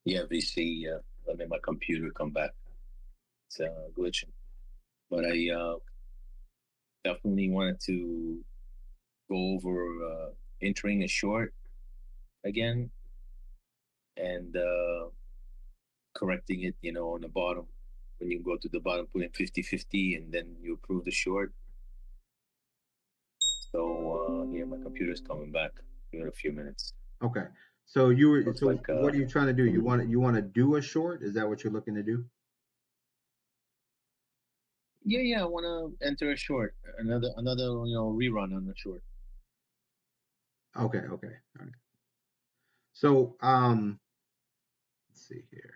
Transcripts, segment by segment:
Yeah, VC. Let me my computer come back. It's glitching, but I definitely wanted to go over entering a short again and correcting it. On the bottom when you go to the bottom, put in 50/50, and then you approve the short. So yeah, my computer's coming back. Give it a few minutes. Okay. Looks So like what are you trying to do? You want to do a short? Is that what you're looking to do? yeah. I want to enter a short, another rerun on the short. Okay, okay. All right. So let's see here.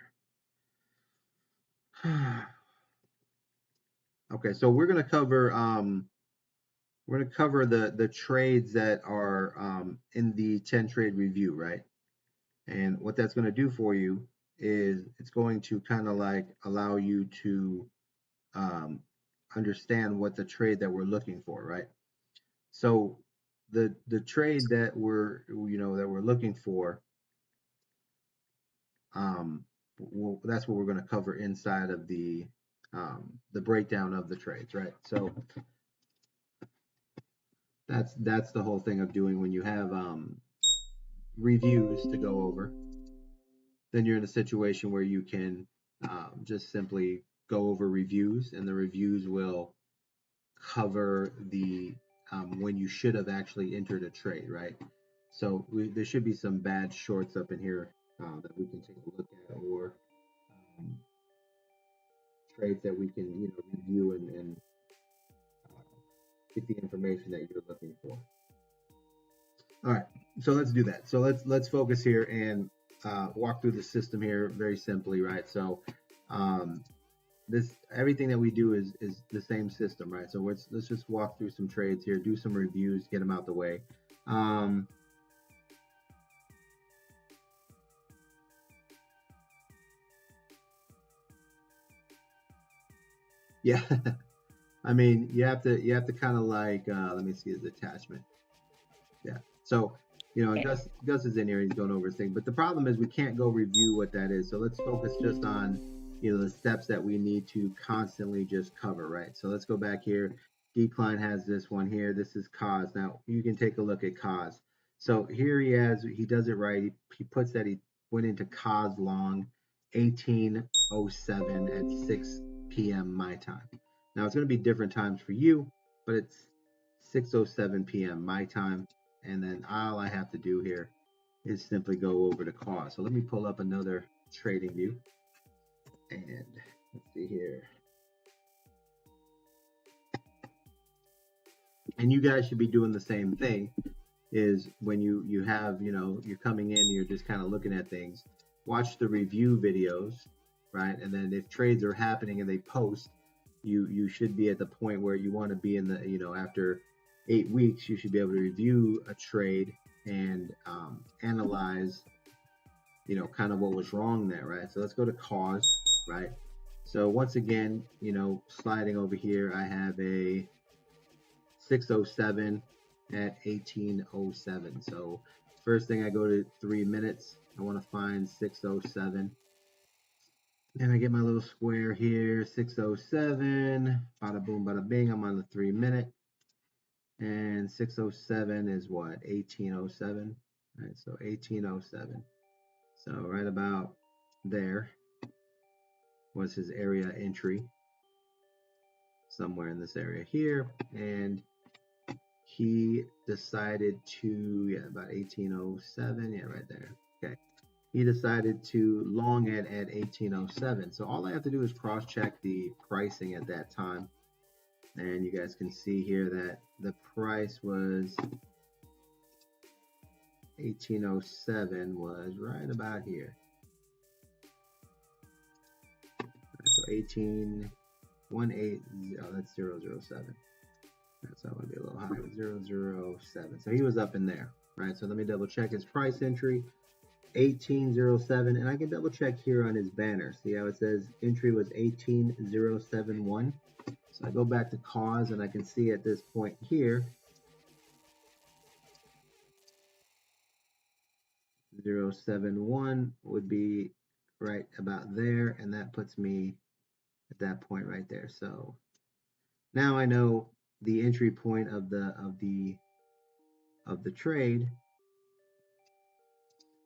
Okay, so we're gonna cover the trades that are in the 10 trade review, right? And what that's gonna do for you is it's going to kind of like allow you to um, understand what the trade that we're looking for, right? So the trade that we're looking for, that's what we're going to cover inside of the breakdown of the trades, right? So that's the whole thing of doing when you have reviews to go over. Then you're in a situation where you can just simply go over reviews, and the reviews will cover the when you should have actually entered a trade, right? So there should be some bad shorts up in here that we can take a look at, or um, trades that we can review and uh, get the information that you're looking for. All right, so let's do that. So let's focus here and walk through the system here very simply, right? So um, this everything that we do is the same system, right? So let's just walk through some trades here, do some reviews, get them out the way. Um, yeah, I mean you have to kind of like let me see his attachment. Yeah, so Gus is in here, he's going over his thing, but the problem is we can't go review what that is. So let's focus just on the steps that we need to constantly just cover, right? So let's go back here. Decline has this one here. This is cause. Now you can take a look at cause. So here he does it right. He puts that he went into cause long 1807 at 6 p.m. my time. Now it's going to be different times for you, but it's 6:07 p.m. my time, and then all I have to do here is simply go over the cause. So let me pull up another trading view, and let's see here. And you guys should be doing the same thing. Is when you have you're coming in, you're just kind of looking at things. Watch the review videos, right? And then if trades are happening and they post, you should be at the point where you want to be in the after 8 weeks, you should be able to review a trade and analyze kind of what was wrong there, right? So let's go to cause, right? So once again, sliding over here, I have a 607 at 1807. So first thing, I go to 3 minutes. I want to find 607. And I get my little square here, 607. Bada boom, bada bing. I'm on the 3 minute. And 607 is what? 1807. All right, so 1807. So right about there was his area entry, somewhere in this area here. And he decided to, yeah, about 1807, yeah, right there. Okay. He decided to long it at 1807. So all I have to do is cross check the pricing at that time. And you guys can see here that the price was 1807 was right about here. So 1818, oh, that's 007. So I want to be a little higher, 007. So he was up in there, right? So let me double check his price entry, 1807, and I can double check here on his banner. See how it says entry was 18071. So I go back to cause, and I can see at this point here 071 would be right about there, and that puts me at that point right there. So now I know the entry point of the trade,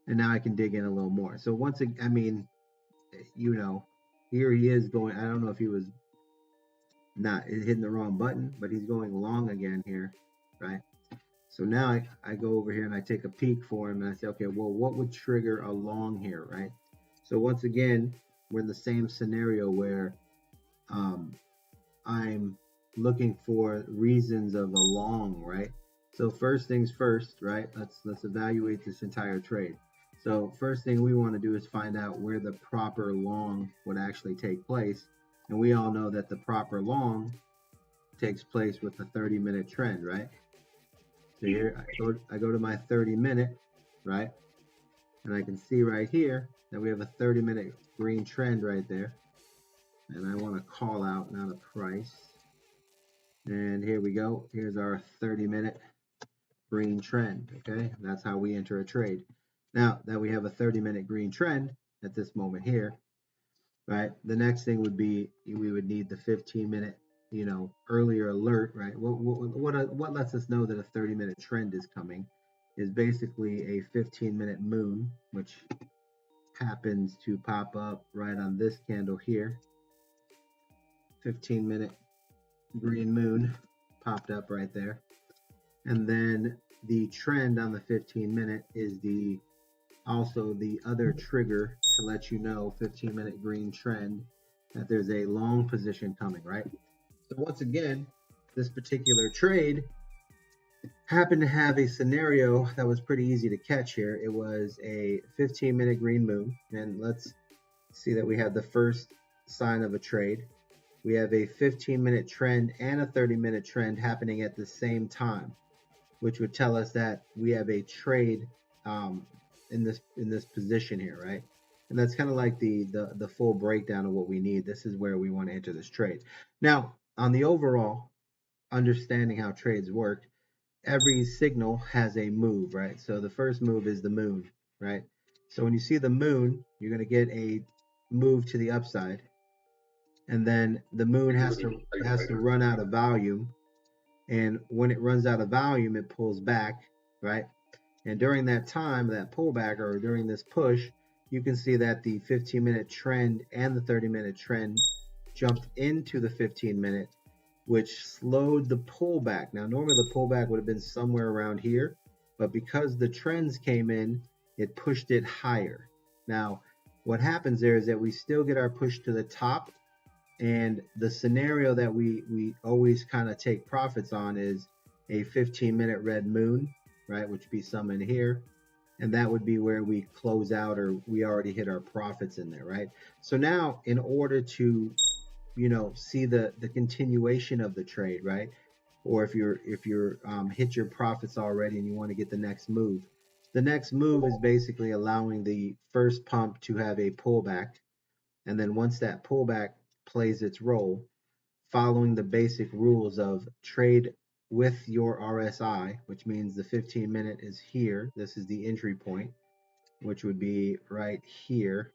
and now I can dig in a little more. So once again, I mean, you know, here he is going. I don't know if he was not hitting the wrong button, but he's going long again here, right? So now I go over here and I take a peek for him and I say, okay, well, what would trigger a long here, right? So once again, we're in the same scenario where I'm looking for reasons of a long, right? So first things first, right? Let's evaluate this entire trade. So first thing we want to do is find out where the proper long would actually take place. And we all know that the proper long takes place with the 30-minute trend, right? So here I go to my 30-minute, right? And I can see right here that we have a 30-minute green trend right there. And I want to call out, not a price. And here we go. Here's our 30-minute green trend, okay? That's how we enter a trade. Now that we have a 30-minute green trend at this moment here, right? The next thing would be we would need the 15-minute, earlier alert, right? What lets us know that a 30-minute trend is coming is basically a 15-minute moon, which happens to pop up right on this candle here. 15-minute green moon popped up right there. And then the trend on the 15-minute is also the other trigger to let you know, 15-minute green trend, that there's a long position coming, right? So once again, this particular trade happened to have a scenario that was pretty easy to catch here. It was a 15-minute green moon, and let's see that we have the first sign of a trade. We have a 15-minute trend and a 30-minute trend happening at the same time, which would tell us that we have a trade in this position here, right? And that's kind of like the full breakdown of what we need. This is where we want to enter this trade. Now, on the overall understanding how trades work, every signal has a move, right? So the first move is the moon, right? So when you see the moon, you're going to get a move to the upside, and then the moon has to run out of volume, and when it runs out of volume, it pulls back, right? And during that time, that pullback, or during this push, you can see that the 15-minute trend and the 30-minute trend jumped into the 15-minute, which slowed the pullback. Now, normally the pullback would have been somewhere around here, but because the trends came in, it pushed it higher. Now, what happens there is that we still get our push to the top, and the scenario that we always kind of take profits on is a 15-minute red moon, right, which would be some in here, and that would be where we close out, or we already hit our profits in there, right? So now, in order to see the continuation of the trade, right, or if you're hit your profits already and you want to get the next move is basically allowing the first pump to have a pullback, and then once that pullback plays its role, following the basic rules of trade with your RSI, which means the 15-minute is here. This is the entry point, which would be right here,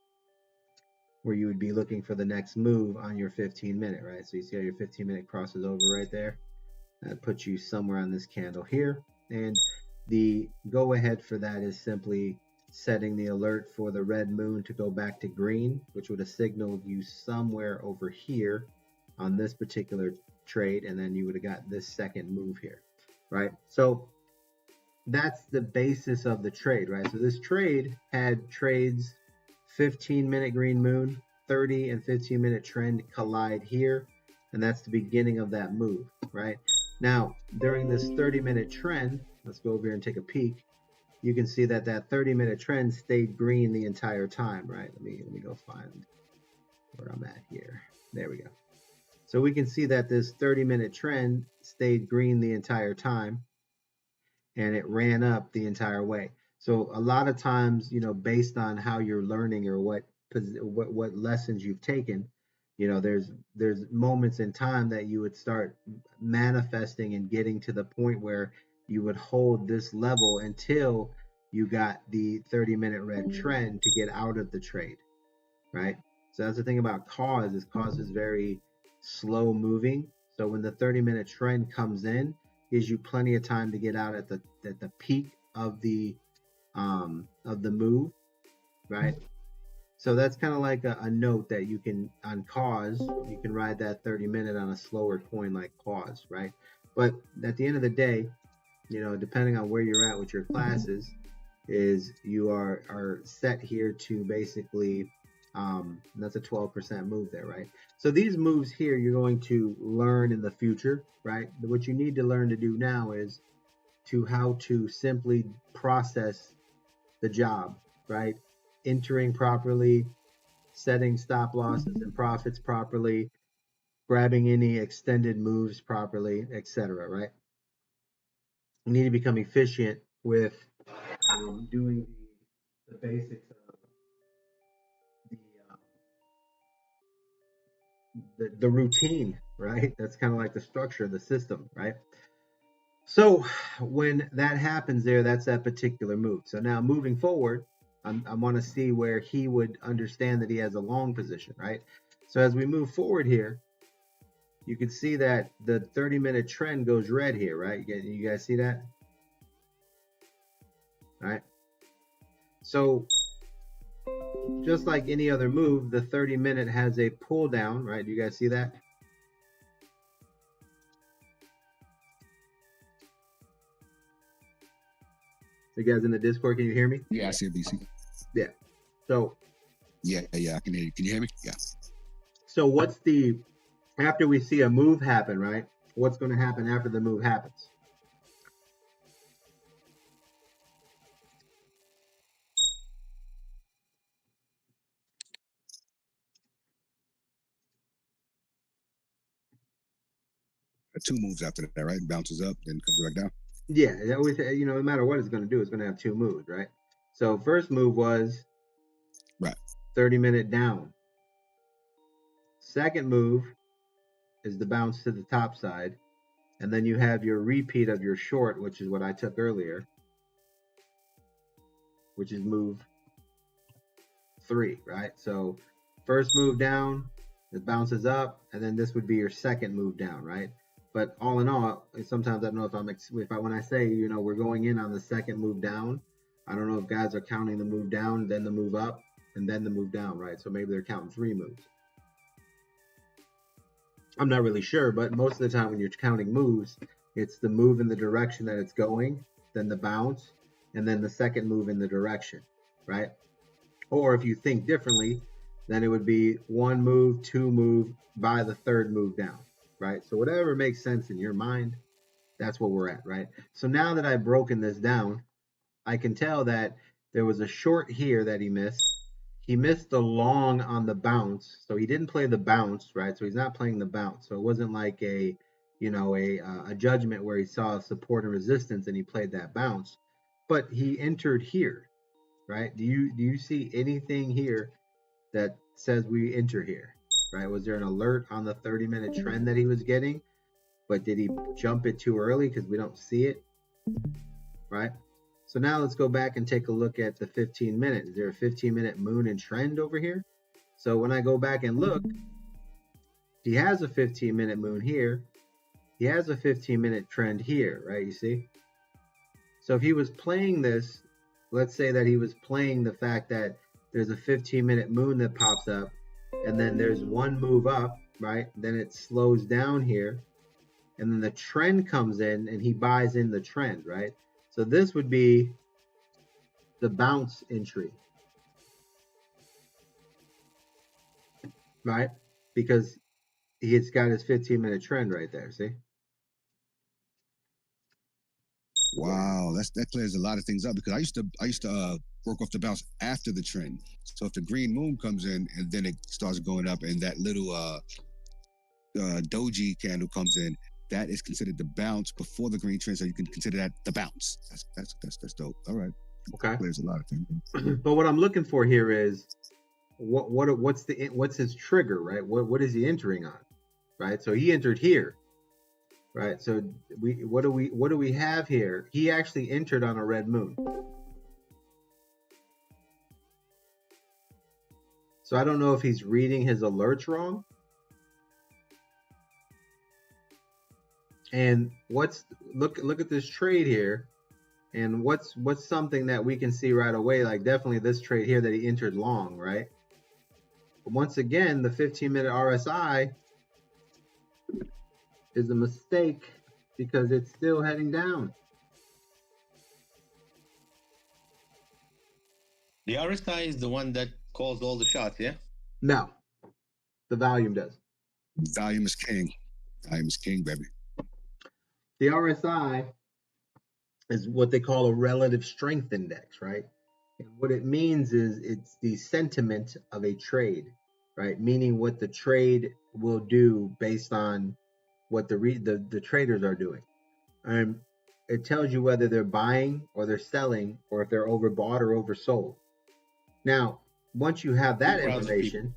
where you would be looking for the next move on your 15-minute, right? So you see how your 15-minute crosses over right there? That puts you somewhere on this candle here. And the go ahead for that is simply setting the alert for the red moon to go back to green, which would have signaled you somewhere over here on this particular trade, and then you would have got this second move here, right? So that's the basis of the trade, right? So this trade had trades 15-minute green moon, 30 and 15-minute trend collide here, and that's the beginning of that move, right? Now, during this 30-minute trend, let's go over here and take a peek. You can see that 30-minute trend stayed green the entire time, right? Let me go find where I'm at here. There we go. So we can see that this 30-minute trend stayed green the entire time, and it ran up the entire way. So a lot of times, based on how you're learning or what lessons you've taken, there's moments in time that you would start manifesting and getting to the point where you would hold this level until you got the 30-minute red trend to get out of the trade. right? So that's the thing about cause is very slow moving. So when the 30-minute trend comes in, gives you plenty of time to get out at the peak of the move, right? So that's kind of like a note that you can, on cause, you can ride that 30-minute on a slower coin like cause, right? But at the end of the day, depending on where you're at with your classes, is you are set here to basically, that's a 12% move there, right? So these moves here, you're going to learn in the future, right? What you need to learn to do now is how to simply process the job, right? Entering properly, setting stop losses and profits properly, grabbing any extended moves properly, etc. Right? You need to become efficient with doing the basics of the, the routine, right? That's kind of like the structure of the system, right? So when that happens there, that's that particular move. So now moving forward, I want to see where he would understand that he has a long position, right? So as we move forward here, you can see that the 30-minute trend goes red here, right? You guys see that? All right. So just like any other move, the 30-minute has a pull down, right? Do you guys see that? You guys in the Discord, can you hear me? Yeah, I see it, BC. Yeah. So yeah, I can hear you. Can you hear me? Yeah. So after we see a move happen, right? What's going to happen after the move happens? Two moves after that, right? Bounces up, then comes back down. Yeah, it always, no matter what it's going to do, it's going to have two moves, right? So first move was right 30-minute down. Second move is the bounce to the top side. And then you have your repeat of your short, which is what I took earlier, which is move 3, right? So first move down, it bounces up, and then this would be your second move down, right? But all in all, sometimes I don't know when I say, we're going in on the second move down, I don't know if guys are counting the move down, then the move up, and then the move down, right? So maybe they're counting 3 moves. I'm not really sure, but most of the time when you're counting moves, it's the move in the direction that it's going, then the bounce, and then the second move in the direction, right? Or if you think differently, then it would be 1 move, 2 move, by the third move down, right? So whatever makes sense in your mind, that's what we're at, right? So now that I've broken this down, I can tell that there was a short here that he missed. He missed the long on the bounce, so he didn't play the bounce, right? So he's not playing the bounce. So it wasn't like a judgment where he saw support and resistance and he played that bounce, but he entered here, right? Do you see anything here that says we enter here, right? Was there an alert on the 30-minute trend that he was getting, but did he jump it too early because we don't see it, right? So now let's go back and take a look at the 15-minute. Is there a 15-minute moon and trend over here? So when I go back and look, he has a 15-minute moon here. He has a 15-minute trend here, right? You see? So if he was playing this, let's say that he was playing the fact that there's a 15-minute moon that pops up, and then there's one move up, right? Then it slows down here, and then the trend comes in, and he buys in the trend, right? So this would be the bounce entry, right? Because he's got his 15-minute trend right there, see? Wow, that clears a lot of things up, because I used to work off the bounce after the trend. So if the green moon comes in and then it starts going up, and that little doji candle comes in, that is considered the bounce before the green trend. So you can consider that the bounce. That's dope. All right. Okay. There's a lot of things. But what I'm looking for here is what's his trigger, right? What is he entering on, right? So he entered here, right? So what do we have here? He actually entered on a red moon. So I don't know if he's reading his alerts wrong. And look at this trade here, and what's something that we can see right away, like definitely this trade here that he entered long, right? But once again, the 15-minute RSI is a mistake because it's still heading down. The RSI is the one that calls all the shots, yeah? No, the volume does. Volume is king. Volume is king, baby. The RSI is what they call a relative strength index, right? And what it means is it's the sentiment of a trade, right? Meaning what the trade will do based on what the traders are doing. It tells you whether they're buying or they're selling, or if they're overbought or oversold. Now, once you have that information,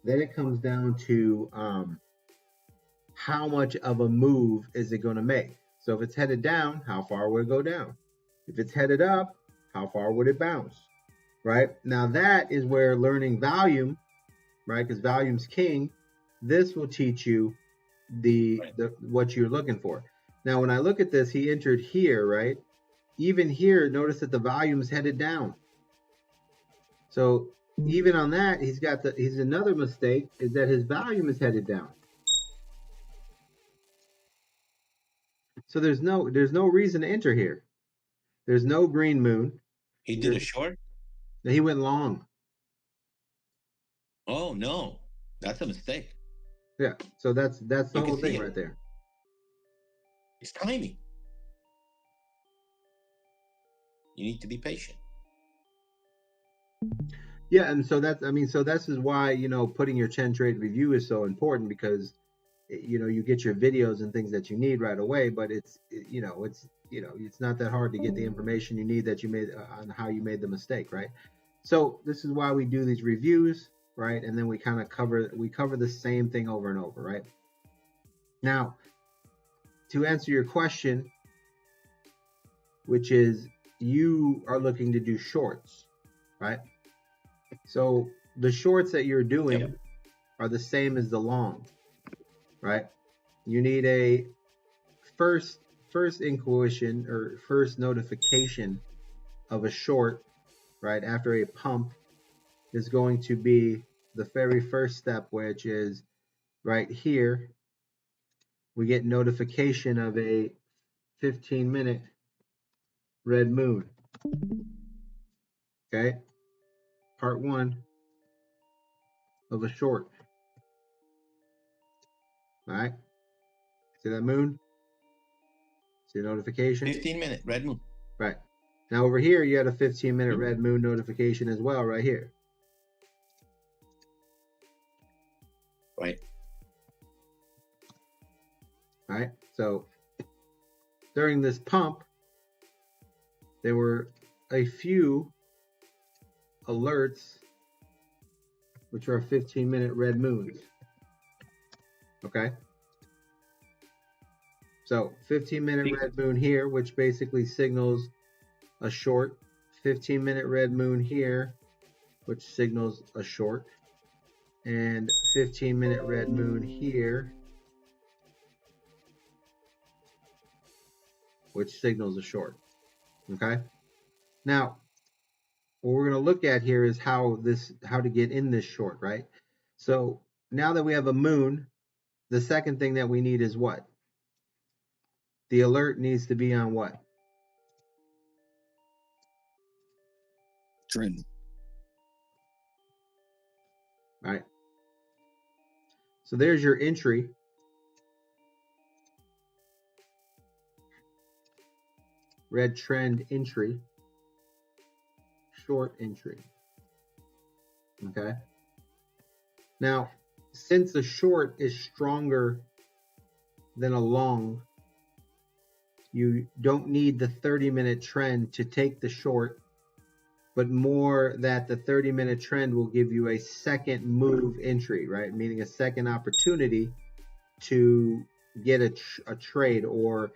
then it comes down to how much of a move is it going to make. So if it's headed down, how far would it go down? If it's headed up, how far would it bounce? Right? Now that is where learning volume, right? Because volume's king. This will teach you the what you're looking for. Now, when I look at this, he entered here, right? Even here, notice that the volume's headed down. So even on that, he's another mistake is that his volume is headed down. So there's no reason to enter here. There's no green moon. He did a short? He went long. Oh no, that's a mistake. Yeah, so that's the whole thing right there. It's timing. You need to be patient. Yeah, and so this is why, putting your 10 trade review is so important, because you get your videos and things that you need right away, but it's not that hard to get the information you need that you made on how you made the mistake, right? So this is why we do these reviews, right? And then we kind of cover the same thing over and over, right? Now, to answer your question, which is you are looking to do shorts, right? So the shorts that you're doing are the same as the long, right? You need a first intuition or first notification of a short, right, after a pump is going to be the very first step, which is right here. We get notification of a 15-minute red moon. Okay, part one of a short. All right, see that moon? See the notification? 15-minute red moon. Right. Now over here, you had a 15-minute red moon notification as well, right here. Right. All right. So during this pump, there were a few alerts, which are 15-minute red moons. Okay. So 15-minute red moon here, which basically signals a short. 15-minute red moon here, which signals a short. And 15-minute red moon here, which signals a short. Okay. Now, what we're going to look at here is how to get in this short, right? So now that we have a moon, the second thing that we need is what? The alert needs to be on what? Trend. All right. So there's your entry. Red trend entry. Short entry. Okay. Now, since a short is stronger than a long, you don't need the 30-minute trend to take the short, but more that the 30-minute trend will give you a second move entry, right? Meaning a second opportunity to get a trade or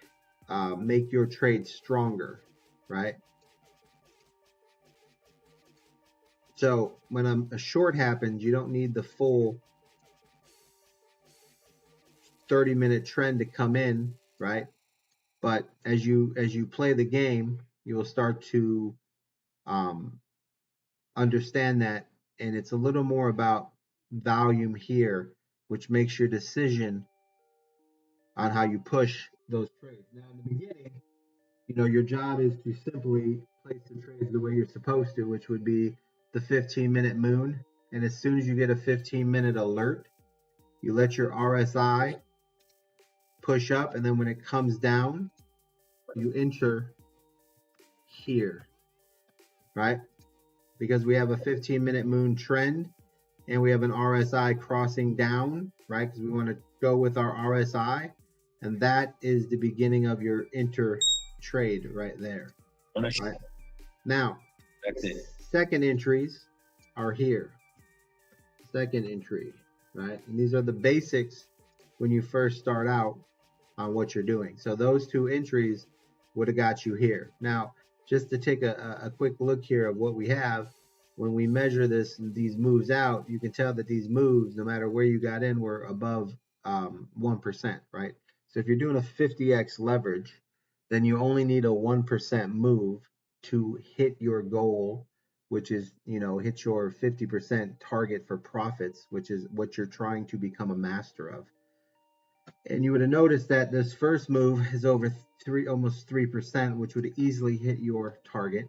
make your trade stronger, right? So when a short happens, you don't need the full 30-minute trend to come in, right? But as you play the game, you will start to understand that, and it's a little more about volume here, which makes your decision on how you push those trades. Now, in the beginning, your job is to simply place the trades the way you're supposed to, which would be the 15-minute moon. And as soon as you get a 15-minute alert, you let your RSI push up, and then when it comes down, you enter here, right? Because we have a 15-minute moon trend and we have an RSI crossing down, right? Because we want to go with our RSI, and that is the beginning of your enter trade right there. Right? Now, second entries are here. Second entry, right? And these are the basics when you first start out on what you're doing. So those two entries would have got you here. Now, just to take a quick look here of what we have, when we measure these moves out, you can tell that these moves, no matter where you got in, were above 1%, right? So if you're doing a 50x leverage, then you only need a 1% move to hit your goal, which is, hit your 50% target for profits, which is what you're trying to become a master of. And you would have noticed that this first move is over almost 3%, which would easily hit your target.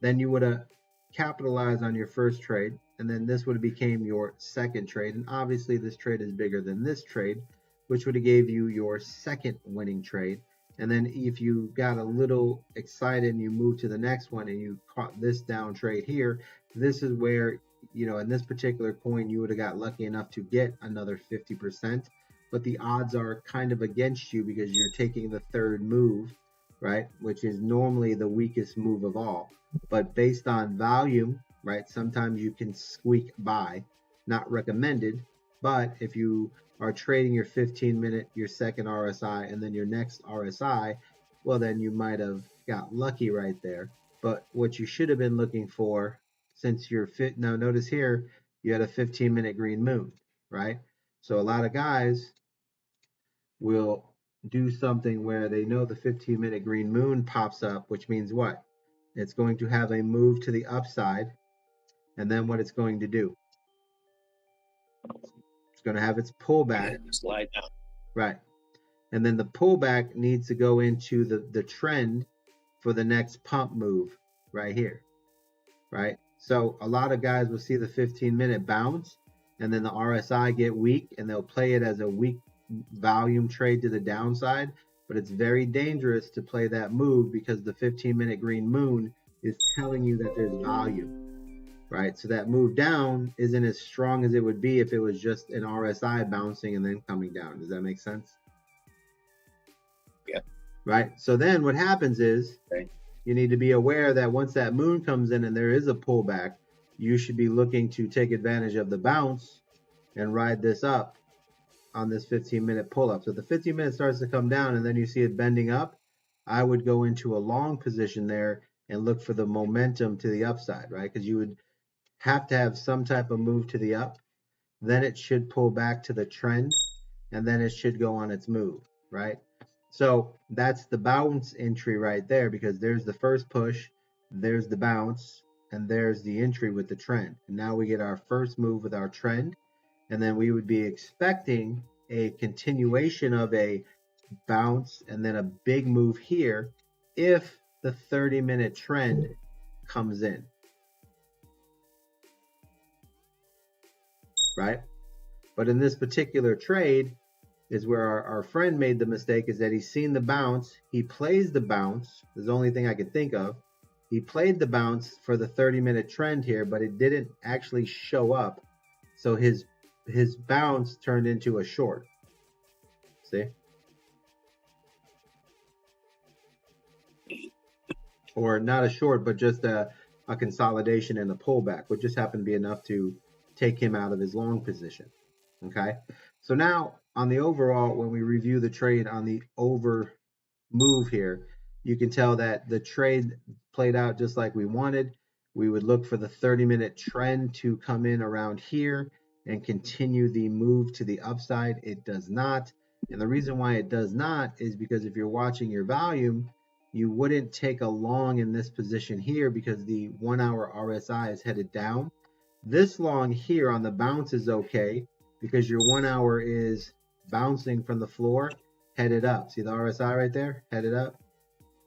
Then you would have capitalized on your first trade, and then this would have became your second trade. And obviously this trade is bigger than this trade, which would have gave you your second winning trade. And then if you got a little excited and you moved to the next one and you caught this down trade here, this is where, in this particular coin, you would have got lucky enough to get another 50%. But the odds are kind of against you because you're taking the third move, right? Which is normally the weakest move of all. But based on volume, right? Sometimes you can squeak by, not recommended. But if you are trading your 15-minute, your second RSI, and then your next RSI, well, then you might have got lucky right there. But what you should have been looking for, since you're fit now, notice here, you had a 15-minute green moon, right? So a lot of guys will do something where they know the 15-minute green moon pops up, which means what? It's going to have a move to the upside, and then what it's going to do? It's going to have its pullback. Slide down. Right. And then the pullback needs to go into the trend for the next pump move right here. Right? So a lot of guys will see the 15-minute bounce, and then the RSI get weak, and they'll play it as a weak volume trade to the downside, but it's very dangerous to play that move because the 15-minute green moon is telling you that there's value, right? So that move down isn't as strong as it would be if it was just an RSI bouncing and then coming down. Does that make sense? Yeah. Right. So then what happens is you need to be aware that once that moon comes in and there is a pullback, you should be looking to take advantage of the bounce and ride this up on this 15-minute pull-up. So the 15 minutes starts to come down and then you see it bending up, I would go into a long position there and look for the momentum to the upside, right? Because you would have to have some type of move to the up, then it should pull back to the trend, and then it should go on its move, right? So that's the bounce entry right there, because there's the first push, there's the bounce, and there's the entry with the trend. And now we get our first move with our trend, and then we would be expecting a continuation of a bounce and then a big move here if the 30-minute trend comes in, right? But in this particular trade is where our friend made the mistake, is that he's seen the bounce, he plays the bounce, is the only thing I could think of. He played the bounce for the 30-minute trend here, but it didn't actually show up. So his bounce turned into a short. See? Or not a short, but just a consolidation and a pullback, which just happened to be enough to take him out of his long position. Okay? So now on the overall, when we review the trade on the over move here, you can tell that the trade played out just like we wanted. we would look for the 30-minute trend to come in around here and continue the move to the upside. It does not. And the reason why it does not is because if you're watching your volume, you wouldn't take a long in this position here because the 1 hour RSI is headed down. This long here on the bounce is okay because your 1 hour is bouncing from the floor, headed up. See the RSI right there, headed up.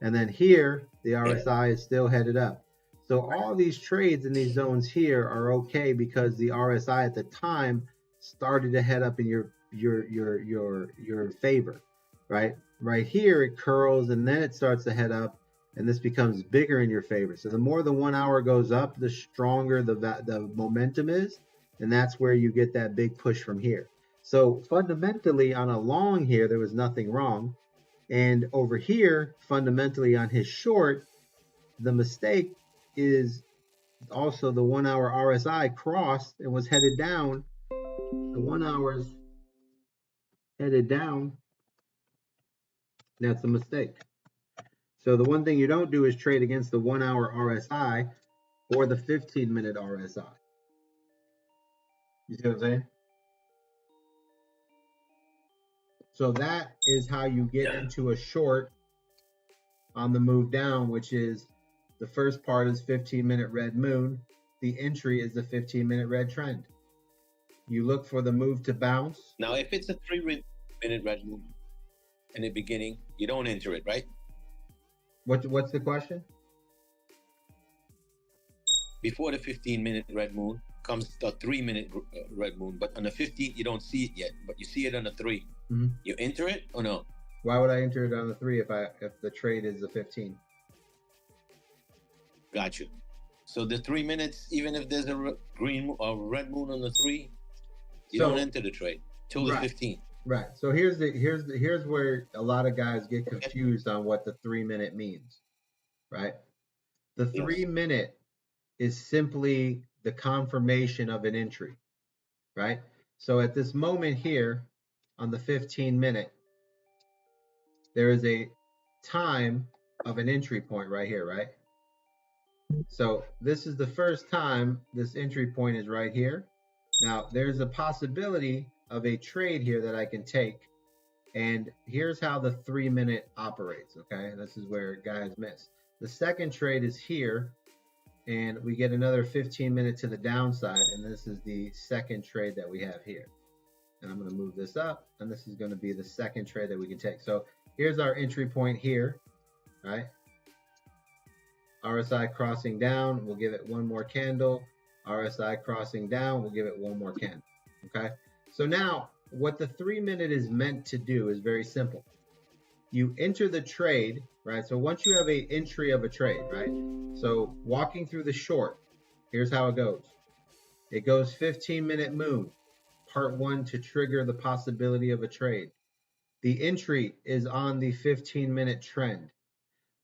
And then here, the RSI is still headed up. So all these trades in these zones here are okay because the RSI at the time started to head up in your favor, right? Right here it curls and then it starts to head up, and this becomes bigger in your favor. So the more the 1 hour goes up, the stronger the momentum is, and that's where you get that big push from here. So fundamentally on a long here, there was nothing wrong. And over here, fundamentally on his short, the mistake is also the 1 hour RSI crossed and was headed down. The 1 hour's headed down. That's a mistake. So the one thing you don't do is trade against the 1 hour RSI or the 15-minute RSI. You see what I'm saying? So that is how you get into a short on the move down, which is the first part is 15-minute red moon. The entry is the 15-minute red trend. You look for the move to bounce. Now, if it's a 3-minute red moon in the beginning, you don't enter it, right? What's the question? Before the 15-minute red moon comes the 3-minute red moon, but on the 15th, you don't see it yet, but you see it on the 3. Mm-hmm. You enter it or no? Why would I enter it on the 3 if the trade is the 15? Got you. So the 3 minutes, even if there's a red moon on the 3, you don't enter the trade till the 15th. Right. So here's where a lot of guys get confused on what the 3-minute means. Right? The 3-minute is simply the confirmation of an entry. Right? So at this moment here on the 15-minute, there is a time of an entry point right here, right? So this is the first time this entry point is right here. Now there's a possibility of a trade here that I can take. And here's how the 3-minute operates, okay? This is where guys miss. The second trade is here, and we get another 15-minute to the downside, and this is the second trade that we have here. And I'm gonna move this up, and this is gonna be the second trade that we can take. So here's our entry point here, right? RSI crossing down, we'll give it one more candle. RSI crossing down, we'll give it one more candle, okay? So now, what the 3-minute is meant to do is very simple. You enter the trade, right? So once you have an entry of a trade, right? So walking through the short, here's how it goes. It goes 15-minute moon, part 1 to trigger the possibility of a trade. The entry is on the 15-minute trend.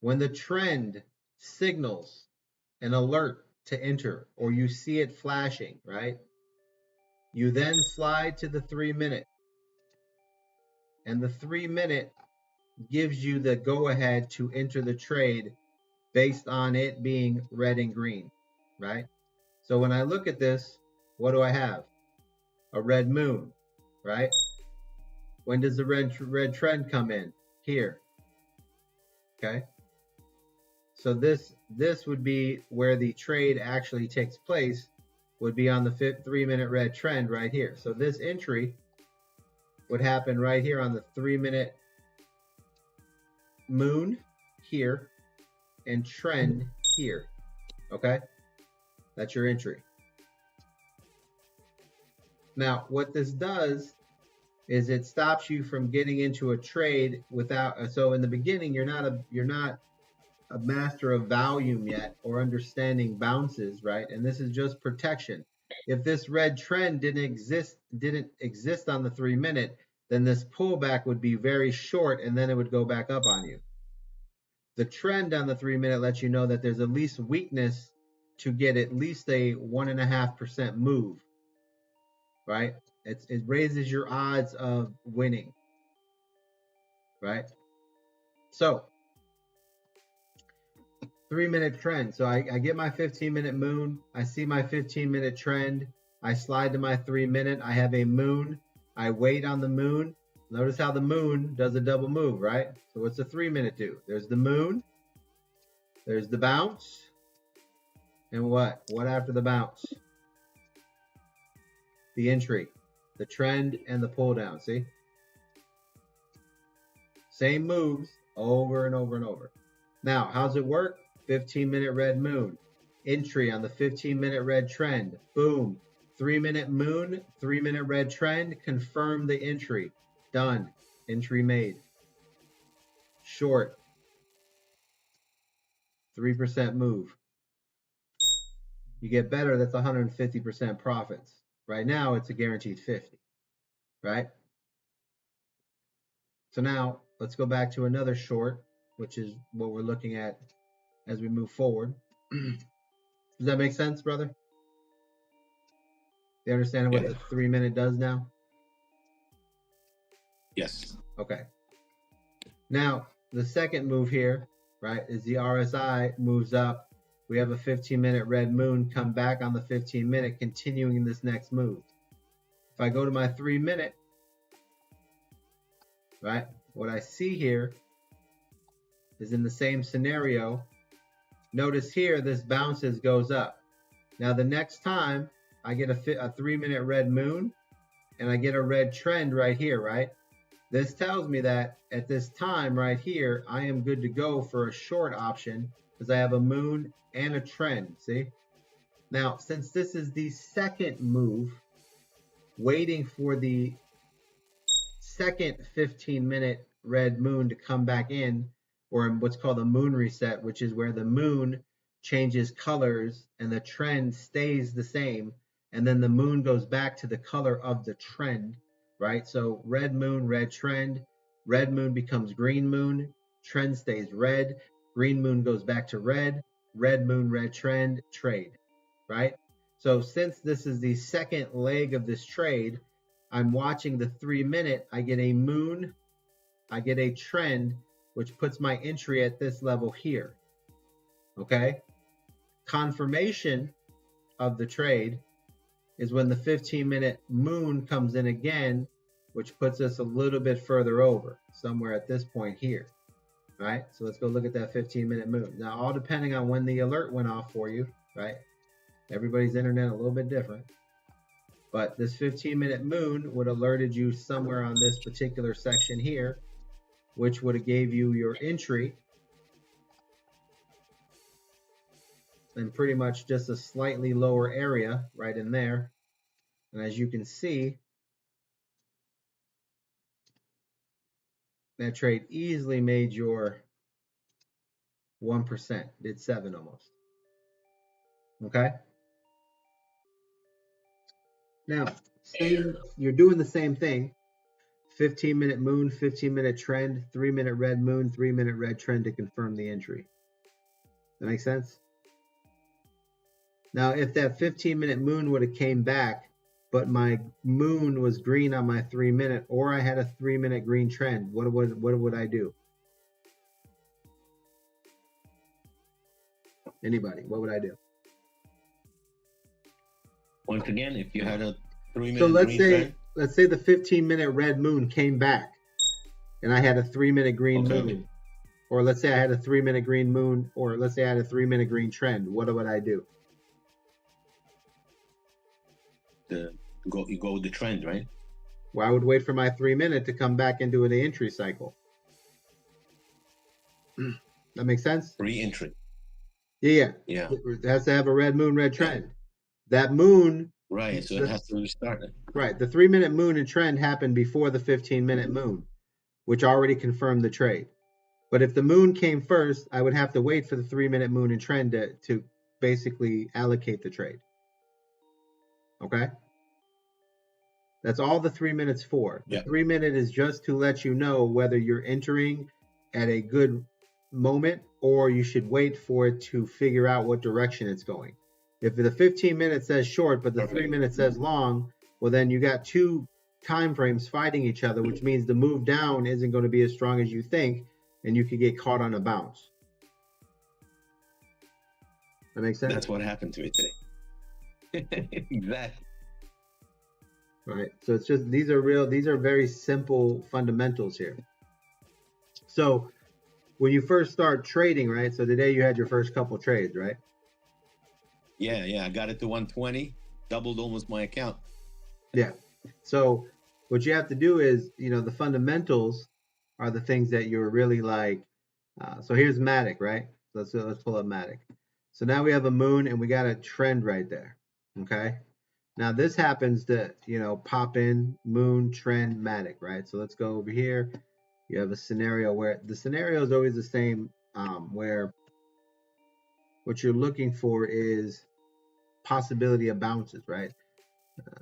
When the trend signals an alert to enter, or you see it flashing, right? You then slide to the 3-minute, and the 3-minute gives you the go-ahead to enter the trade based on it being red and green, right? So when I look at this, what do I have? A red moon, right? When does the red trend come in? Here, okay? So this would be where the trade actually takes place, would be on the 3-minute red trend right here. So this entry would happen right here on the 3-minute moon here and trend here, okay? That's your entry. Now, what this does is it stops you from getting into a trade without, so in the beginning, you're not a master of volume yet or understanding bounces, right? And this is just protection. If this red trend didn't exist on the 3-minute, then this pullback would be very short and then it would go back up on you. The trend on the 3-minute lets you know that there's at least weakness to get at least a 1.5% move, right? It raises your odds of winning, right? So 3-minute trend. So I get my 15-minute moon. I see my 15-minute trend. I slide to my 3-minute. I have a moon. I wait on the moon. Notice how the moon does a double move, right? So what's the 3-minute do? There's the moon. There's the bounce. And what? What after the bounce? The entry, the trend, and the pull down. See? Same moves over and over and over. Now, how's it work? 15-minute red moon. Entry on the 15-minute red trend. Boom. 3-minute moon, 3-minute red trend. Confirm the entry. Done. Entry made. Short. 3% move. You get better, that's 150% profits. Right now, it's a guaranteed 50. Right? So now, let's go back to another short, which is what we're looking at as we move forward. Does that make sense, brother? You understand what the 3-minute does now? Yes. Okay. Now, the second move here, right, is the RSI moves up. We have a 15-minute red moon come back on the 15-minute, continuing this next move. If I go to my 3-minute, right, what I see here is in the same scenario. Notice here, this bounces, goes up. Now, the next time I get a 3-minute red moon and I get a red trend right here, right? This tells me that at this time right here, I am good to go for a short option because I have a moon and a trend, see? Now, since this is the second move, waiting for the second 15-minute red moon to come back in, or what's called a moon reset, which is where the moon changes colors and the trend stays the same, and then the moon goes back to the color of the trend, right? So red moon, red trend, red moon becomes green moon, trend stays red, green moon goes back to red moon, red trend, trade, right? So since this is the second leg of this trade, I'm watching the 3-minute, I get a moon, I get a trend, which puts my entry at this level here, okay? Confirmation of the trade is when the 15-minute moon comes in again, which puts us a little bit further over, somewhere at this point here, right? So let's go look at that 15-minute moon. Now, all depending on when the alert went off for you, right? Everybody's internet a little bit different. But this 15-minute moon would have alerted you somewhere on this particular section here, which would have gave you your entry and pretty much just a slightly lower area right in there. And as you can see, that trade easily made your 1%, did 7 almost. Okay? Now, you're doing the same thing. 15-minute moon, 15-minute trend, 3-minute red moon, 3-minute red trend to confirm the entry. That make sense? Now, if that 15-minute moon would have came back, but my moon was green on my 3-minute, or I had a 3-minute green trend, what would I do? Anybody, what would I do? Once again, if you had a 3-minute So trend, let's say the 15-minute red moon came back and I had a 3-minute green moon. Or let's say I had a 3-minute green moon, or let's say I had a 3-minute green trend. What would I do? you go with the trend, right? Well, I would wait for my 3-minute to come back into the entry cycle. That makes sense? Re-entry. Yeah. It has to have a red moon, red trend. That moon. Right, so it has to restart it. Right. The 3-minute moon and trend happened before the 15-minute moon, which already confirmed the trade. But if the moon came first, I would have to wait for the 3-minute moon and trend to basically allocate the trade. Okay? That's all the 3 minutes for. The 3-minute is just to let you know whether you're entering at a good moment or you should wait for it to figure out what direction it's going. If the 15-minute says short, but the 3-minute says long, well, then you got two time frames fighting each other, which means the move down isn't going to be as strong as you think, and you could get caught on a bounce. That makes sense. That's what happened to me today. Exactly. Right. So it's just these are very simple fundamentals here. So when you first start trading, right? So today you had your first couple trades, right? Yeah. I got it to 120, doubled almost my account. Yeah. So what you have to do is, the fundamentals are the things that you're really like. So here's Matic, right? Let's pull up Matic. So now we have a moon and we got a trend right there. Okay. Now this happens to, pop in moon, trend, Matic, right? So let's go over here. You have a scenario where the scenario is always the same, where what you're looking for is possibility of bounces, right?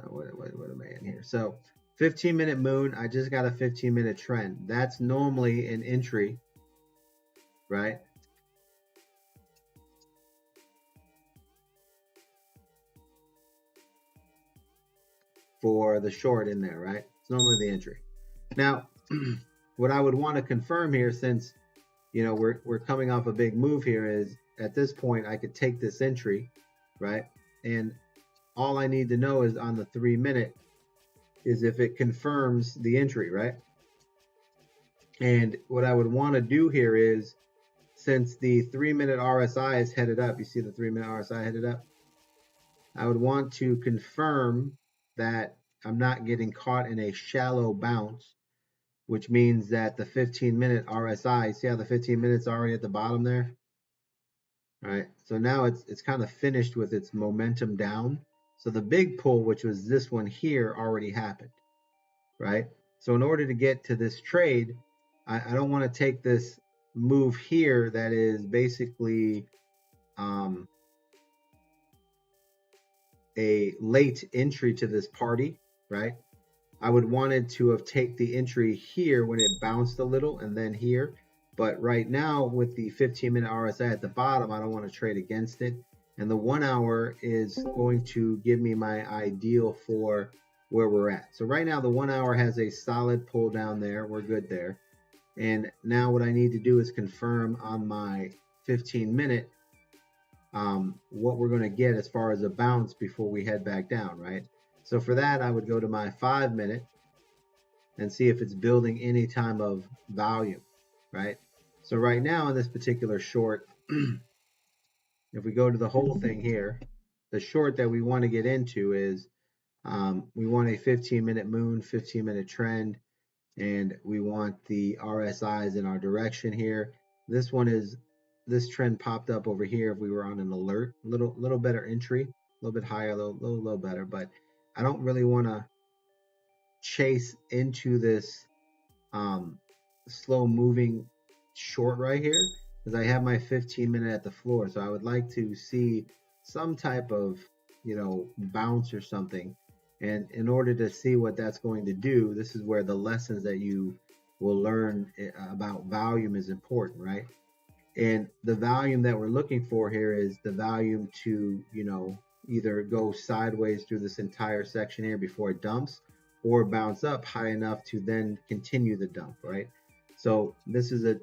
What am I in here? So 15-minute moon, I just got a 15-minute trend. That's normally an entry, right? For the short in there, right? It's normally the entry. Now, what I would want to confirm here, since we're coming off a big move here, is at this point I could take this entry, right? And all I need to know is on the 3-minute is if it confirms the entry, right? And what I would want to do here is, since the 3-minute RSI is headed up, you see the 3-minute RSI headed up, I would want to confirm that I'm not getting caught in a shallow bounce, which means that the 15-minute RSI, see how the 15 minutes already at the bottom there? All right, so now it's kind of finished with its momentum down. So the big pull, which was this one here, already happened, right? So in order to get to this trade, I don't want to take this move here that is basically a late entry to this party, right? I would wanted to have take the entry here when it bounced a little and then here. But right now with the 15-minute RSI at the bottom, I don't want to trade against it. And the 1 hour is going to give me my ideal for where we're at. So right now the 1 hour has a solid pull down there. We're good there. And now what I need to do is confirm on my 15-minute what we're going to get as far as a bounce before we head back down, right? So for that, I would go to my 5-minute and see if it's building any time of volume, right? So right now in this particular short, if we go to the whole thing here, the short that we want to get into is we want a 15-minute moon, 15-minute trend, and we want the RSIs in our direction here. This trend popped up over here if we were on an alert. Little better entry, a little bit higher, a little better, but I don't really want to chase into this slow moving short right here, because I have my 15-minute at the floor. So I would like to see some type of bounce or something. And in order to see what that's going to do, this is where the lessons that you will learn about volume is important, right? And the volume that we're looking for here is the volume to, either go sideways through this entire section here before it dumps, or bounce up high enough to then continue the dump, right? So this is a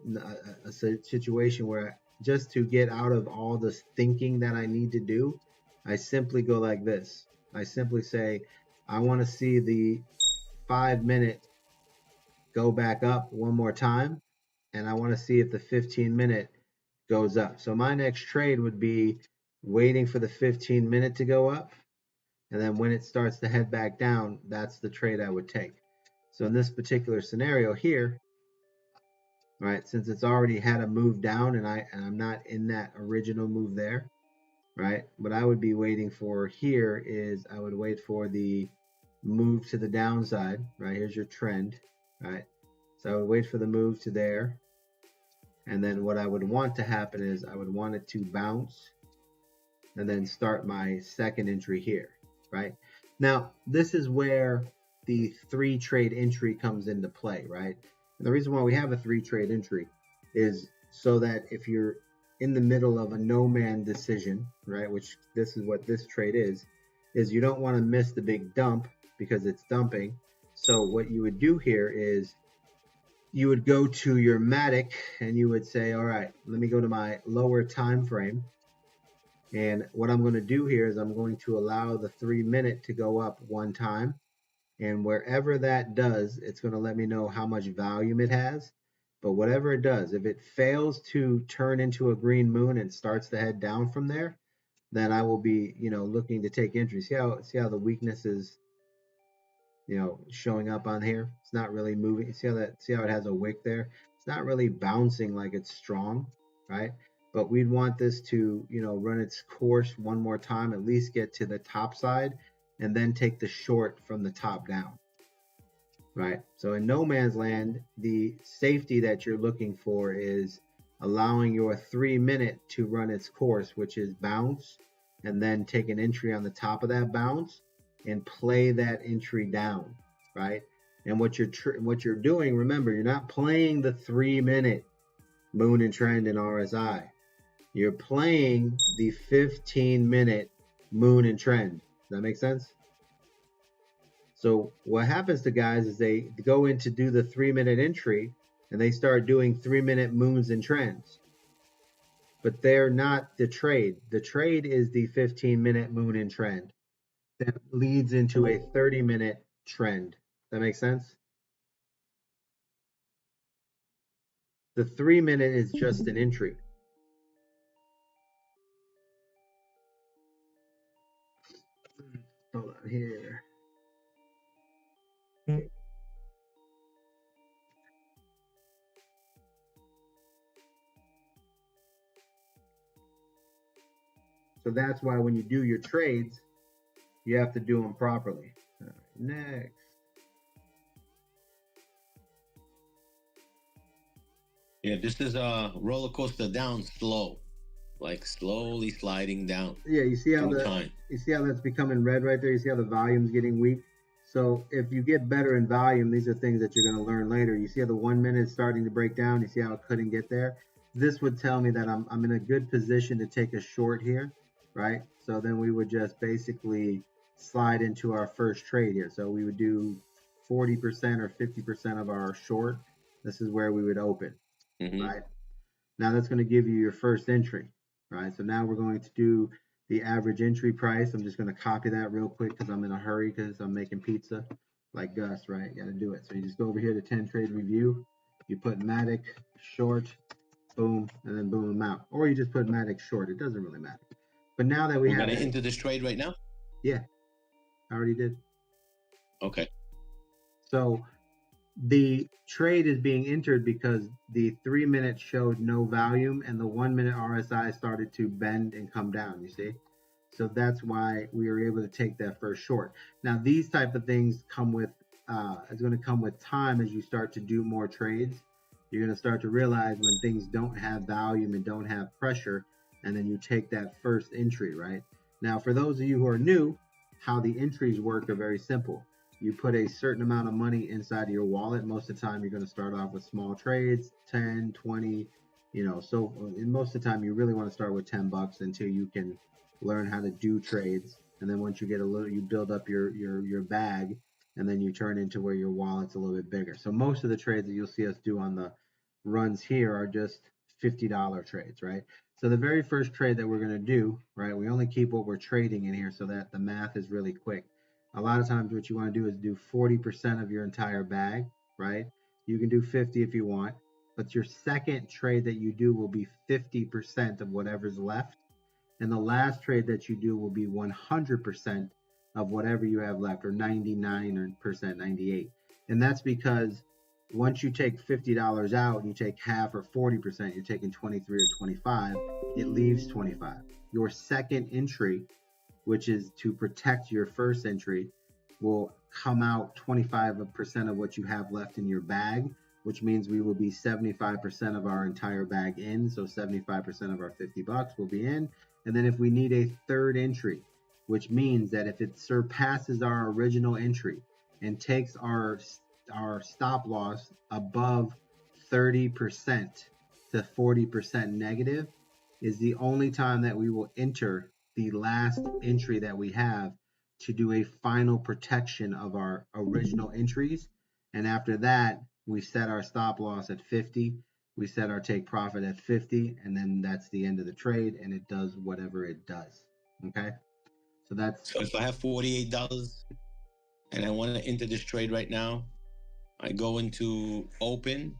situation where, just to get out of all this thinking that I need to do, I simply go like this. I simply say, I want to see the 5-minute go back up one more time, and I want to see if the 15-minute goes up. So my next trade would be waiting for the 15-minute to go up, and then when it starts to head back down, that's the trade I would take. So in this particular scenario here, right, since it's already had a move down and I'm not in that original move there, right, what I would be waiting for here is I would wait for the move to the downside, right? Here's your trend, right? So I would wait for the move to there. And then what I would want to happen is I would want it to bounce and then start my second entry here, right? Now, this is where the 3-trade entry comes into play, right? And the reason why we have a 3-trade entry is so that if you're in the middle of a no-man decision, right, which this is what this trade is you don't want to miss the big dump because it's dumping. So what you would do here is you would go to your Matic and you would say, all right, let me go to my lower time frame, And what I'm going to do here is I'm going to allow the 3 minute to go up one time. And wherever that does, it's going to let me know how much volume it has. But whatever it does, if it fails to turn into a green moon and starts to head down from there, then I will be, looking to take entry. See how the weakness is, showing up on here. It's not really moving. See how it has a wick there. It's not really bouncing like it's strong, right? But we'd want this to, run its course one more time, at least get to the top side, and then take the short from the top down, right? So in no man's land, the safety that you're looking for is allowing your 3 minute to run its course, which is bounce, and then take an entry on the top of that bounce and play that entry down, right? And what you're doing, remember, you're not playing the 3 minute moon and trend in RSI. You're playing the 15 minute moon and trend. Does that make sense? So what happens to guys is they go in to do the 3 minute entry and they start doing 3 minute moons and trends. But they're not the trade. The trade is the 15 minute moon and trend that leads into a 30 minute trend. That makes sense? The 3 minute is just an entry. Hold on here. So that's why when you do your trades, you have to do them properly. All right, next. Yeah, this is a roller coaster down slow, like slowly sliding down. Yeah, you see how time. You see how that's becoming red right there? You see how the volume's getting weak? So if you get better in volume, these are things that you're going to learn later. You see how the 1 minute is starting to break down? You see how it couldn't get there? This would tell me that I'm in a good position to take a short here, right? So then we would just basically slide into our first trade here. So we would do 40% or 50% of our short. This is where we would open, right? Now that's going to give you your first entry, right? So now we're going to do the average entry price. I'm just going to copy that real quick because I'm in a hurry because I'm making pizza like Gus, right? You got to do it. So you just go over here to 10 trade review. You put Matic short, boom, and then boom amount. Or you just put Matic short. It doesn't really matter. But now that we're going to enter this trade right now? Yeah, I already did. Okay. So the trade is being entered because the 3 minute showed no volume and the 1 minute RSI started to bend and come down, you see? So that's why we were able to take that first short. Now these type of things come with, it's going to come with time as you start to do more trades. You're going to start to realize when things don't have volume and don't have pressure, and then you take that first entry, right? Now for those of you who are new, how the entries work are very simple. You put a certain amount of money inside of your wallet. Most of the time, you're going to start off with small trades, 10, 20, so most of the time you really want to start with $10 until you can learn how to do trades. And then once you get you build up your bag, and then you turn into where your wallet's a little bit bigger. So most of the trades that you'll see us do on the runs here are just $50 trades, right? So the very first trade that we're going to do, right, we only keep what we're trading in here so that the math is really quick. A lot of times what you want to do is do 40% of your entire bag, right? You can do 50 if you want, but your second trade that you do will be 50% of whatever's left. And the last trade that you do will be 100% of whatever you have left, or 99%, 98. And that's because once you take $50 out and you take half or 40%, you're taking 23 or 25, it leaves 25. Your second entry, which is to protect your first entry, will come out 25% of what you have left in your bag, which means we will be 75% of our entire bag in. So 75% of our $50 will be in. And then if we need a third entry, which means that if it surpasses our original entry and takes our stop loss above 30% to 40% negative, is the only time that we will enter the last entry that we have to do a final protection of our original entries. And after that, we set our stop loss at 50. We set our take profit at 50, and then that's the end of the trade, and it does whatever it does. Okay, so that's So if I have $48 and I want to enter this trade right now, I go into open,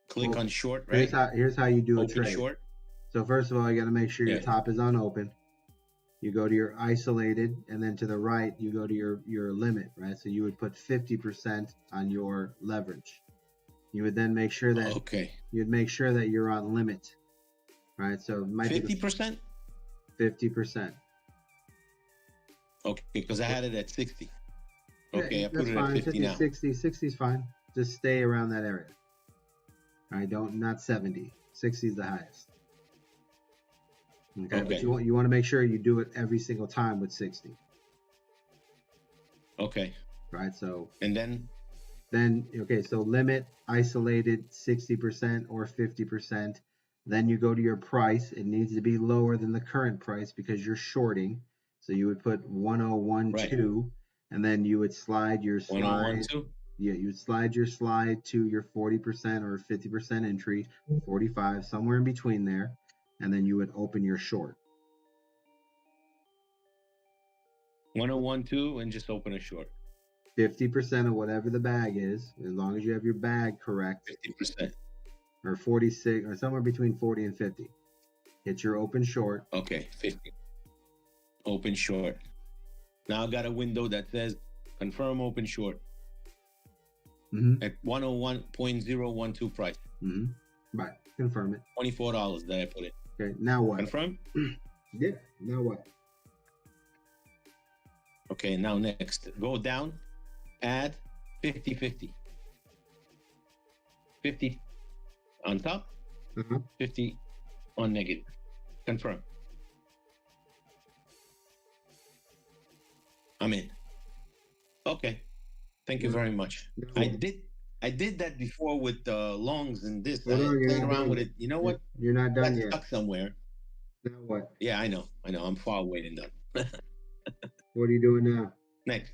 click well, on short, right? Here's how you do a Open trade. short. So first of all, you got to make sure your Yeah. top is unopened. You go to your isolated, and then to the right, you go to your limit, right? So you would put 50% on your leverage. You would then make sure that Okay. you'd make sure that you're on limit, right? So it might 50%? be 50%. Okay, because I had it at 60. Okay, Yeah, I put that's it fine. at 50 now. 60 is fine. Just stay around that area. All right, not 70. 60 is the highest. Okay, but you want to make sure you do it every single time with 60. Okay. Right, so and then okay, so limit isolated 60% or 50%. Then you go to your price. It needs to be lower than the current price because you're shorting. So you would put 1012, and then you would slide your slide. 1012? Yeah, you would slide your slide to your 40% or 50% entry, 45, somewhere in between there, and then you would open your short. 1012 and just open a short. 50% of whatever the bag is, as long as you have your bag correct. 50%. Or 46, or somewhere between 40 and 50. Hit your open short. Okay, 50. Open short. Now I got a window that says confirm open short at 101.012 price. Right, confirm it. $24 that I put in. Okay, now what? Confirm? Yeah, now what? Okay, now next. Go down, add 50-50. 50 on top, 50 on negative. Confirm. I'm in. Okay. Thank you very much. I did that before with longs and this. I played around with it. You know what? You're not done yet. Stuck somewhere. Now what? Yeah, I know. I'm far away and done. What are you doing now? Next.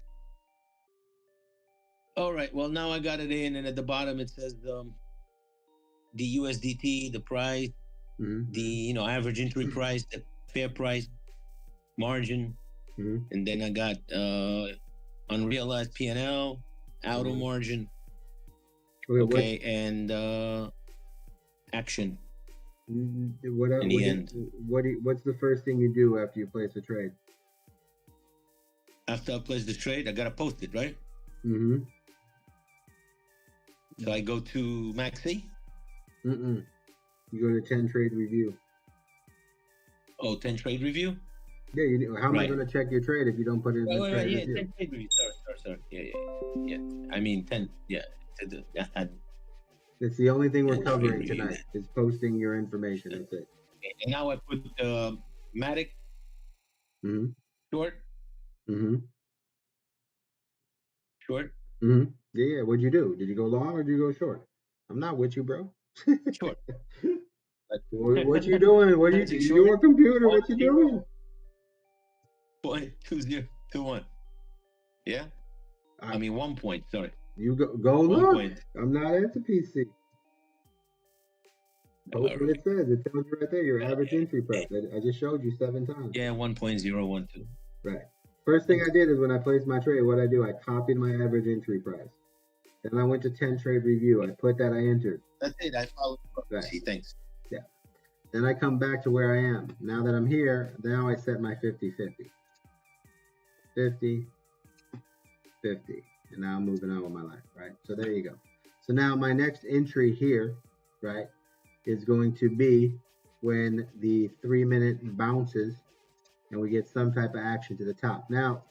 All right. Well, now I got it in, and at the bottom it says the USDT, the price, the average entry price, the fair price, margin, and then I got unrealized P&L, auto margin, okay, and action. In the end. What's the first thing you do after you place a trade? After I place the trade, I gotta post it, right? So I go to Maxi. You go to 10 trade review. Oh, 10 trade review? Yeah, how am I going to check your trade if you don't put it in the trade review? 10 trade review. Sorry. Yeah. I mean 10. Yeah. It's the only thing we're covering tonight is posting your information. That's it. And now I put Matic short. Short. Yeah. What'd you do? Did you go long or did you go short? I'm not with you, bro. Short. What you doing? What you your computer? What you doing? 0.2021. Yeah. I mean 1 point. Sorry. You go look. I'm not at the PC. Post what it says. It tells you right there your average entry price. I just showed you 7 times. Yeah, 1.012. Right. First thing I did is when I placed my trade, what I do, I copied my average entry price. Then I went to 10 trade review. I put that, I entered. That's it. I followed. Right. Thanks. Yeah. Then I come back to where I am. Now that I'm here, now I set my 50-50. 50, 50. And now I'm moving on with my life, right? So there you go. So now my next entry here, right, is going to be when the 3-minute bounces and we get some type of action to the top. Now,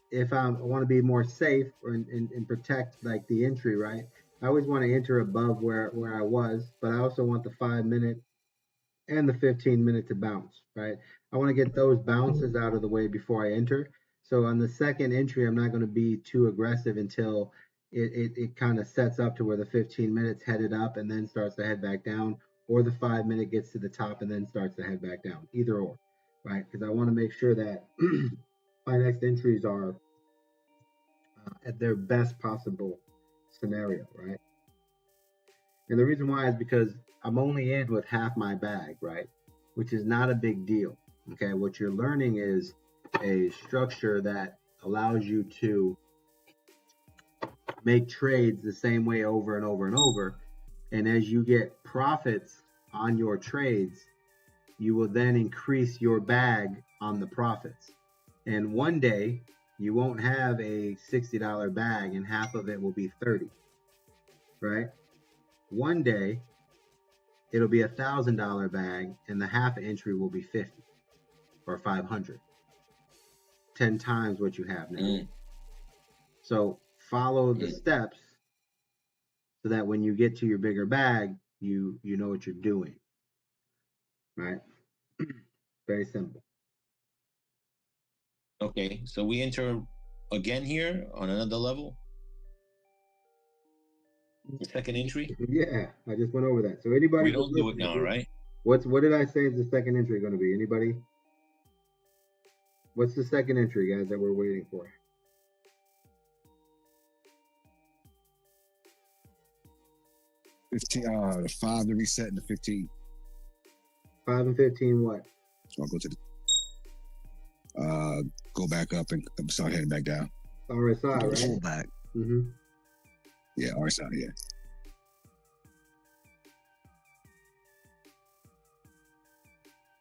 if I want to be more safe and protect like the entry, right, I always want to enter above where I was, but I also want the 5-minute and the 15-minute to bounce, right? I want to get those bounces out of the way before I enter. So on the second entry, I'm not going to be too aggressive until it kind of sets up to where the 15 minutes headed up and then starts to head back down, or the 5-minute gets to the top and then starts to head back down, either or, right? Because I want to make sure that my next entries are at their best possible scenario, right? And the reason why is because I'm only in with half my bag, right? Which is not a big deal. Okay, what you're learning is a structure that allows you to make trades the same way over and over and over. And as you get profits on your trades, you will then increase your bag on the profits. And one day you won't have a $60 bag and half of it will be 30, right? One day it'll be $1,000 bag and the half entry will be 50 or 500, 10 times what you have now. So follow the steps so that when you get to your bigger bag, you know what you're doing, right? Very simple. Okay, so we enter again here on another level. The second entry. Yeah, I just went over that. So anybody, we don't do it now, right? What did I say is the second entry going to be? Anybody? What's the second entry, guys, that we're waiting for? The 5 to reset and the 15. 5 and 15 what? So I'll go to the go back up and start heading back down. RSI, right? Pull back. Mm-hmm. Yeah, RSI, yeah.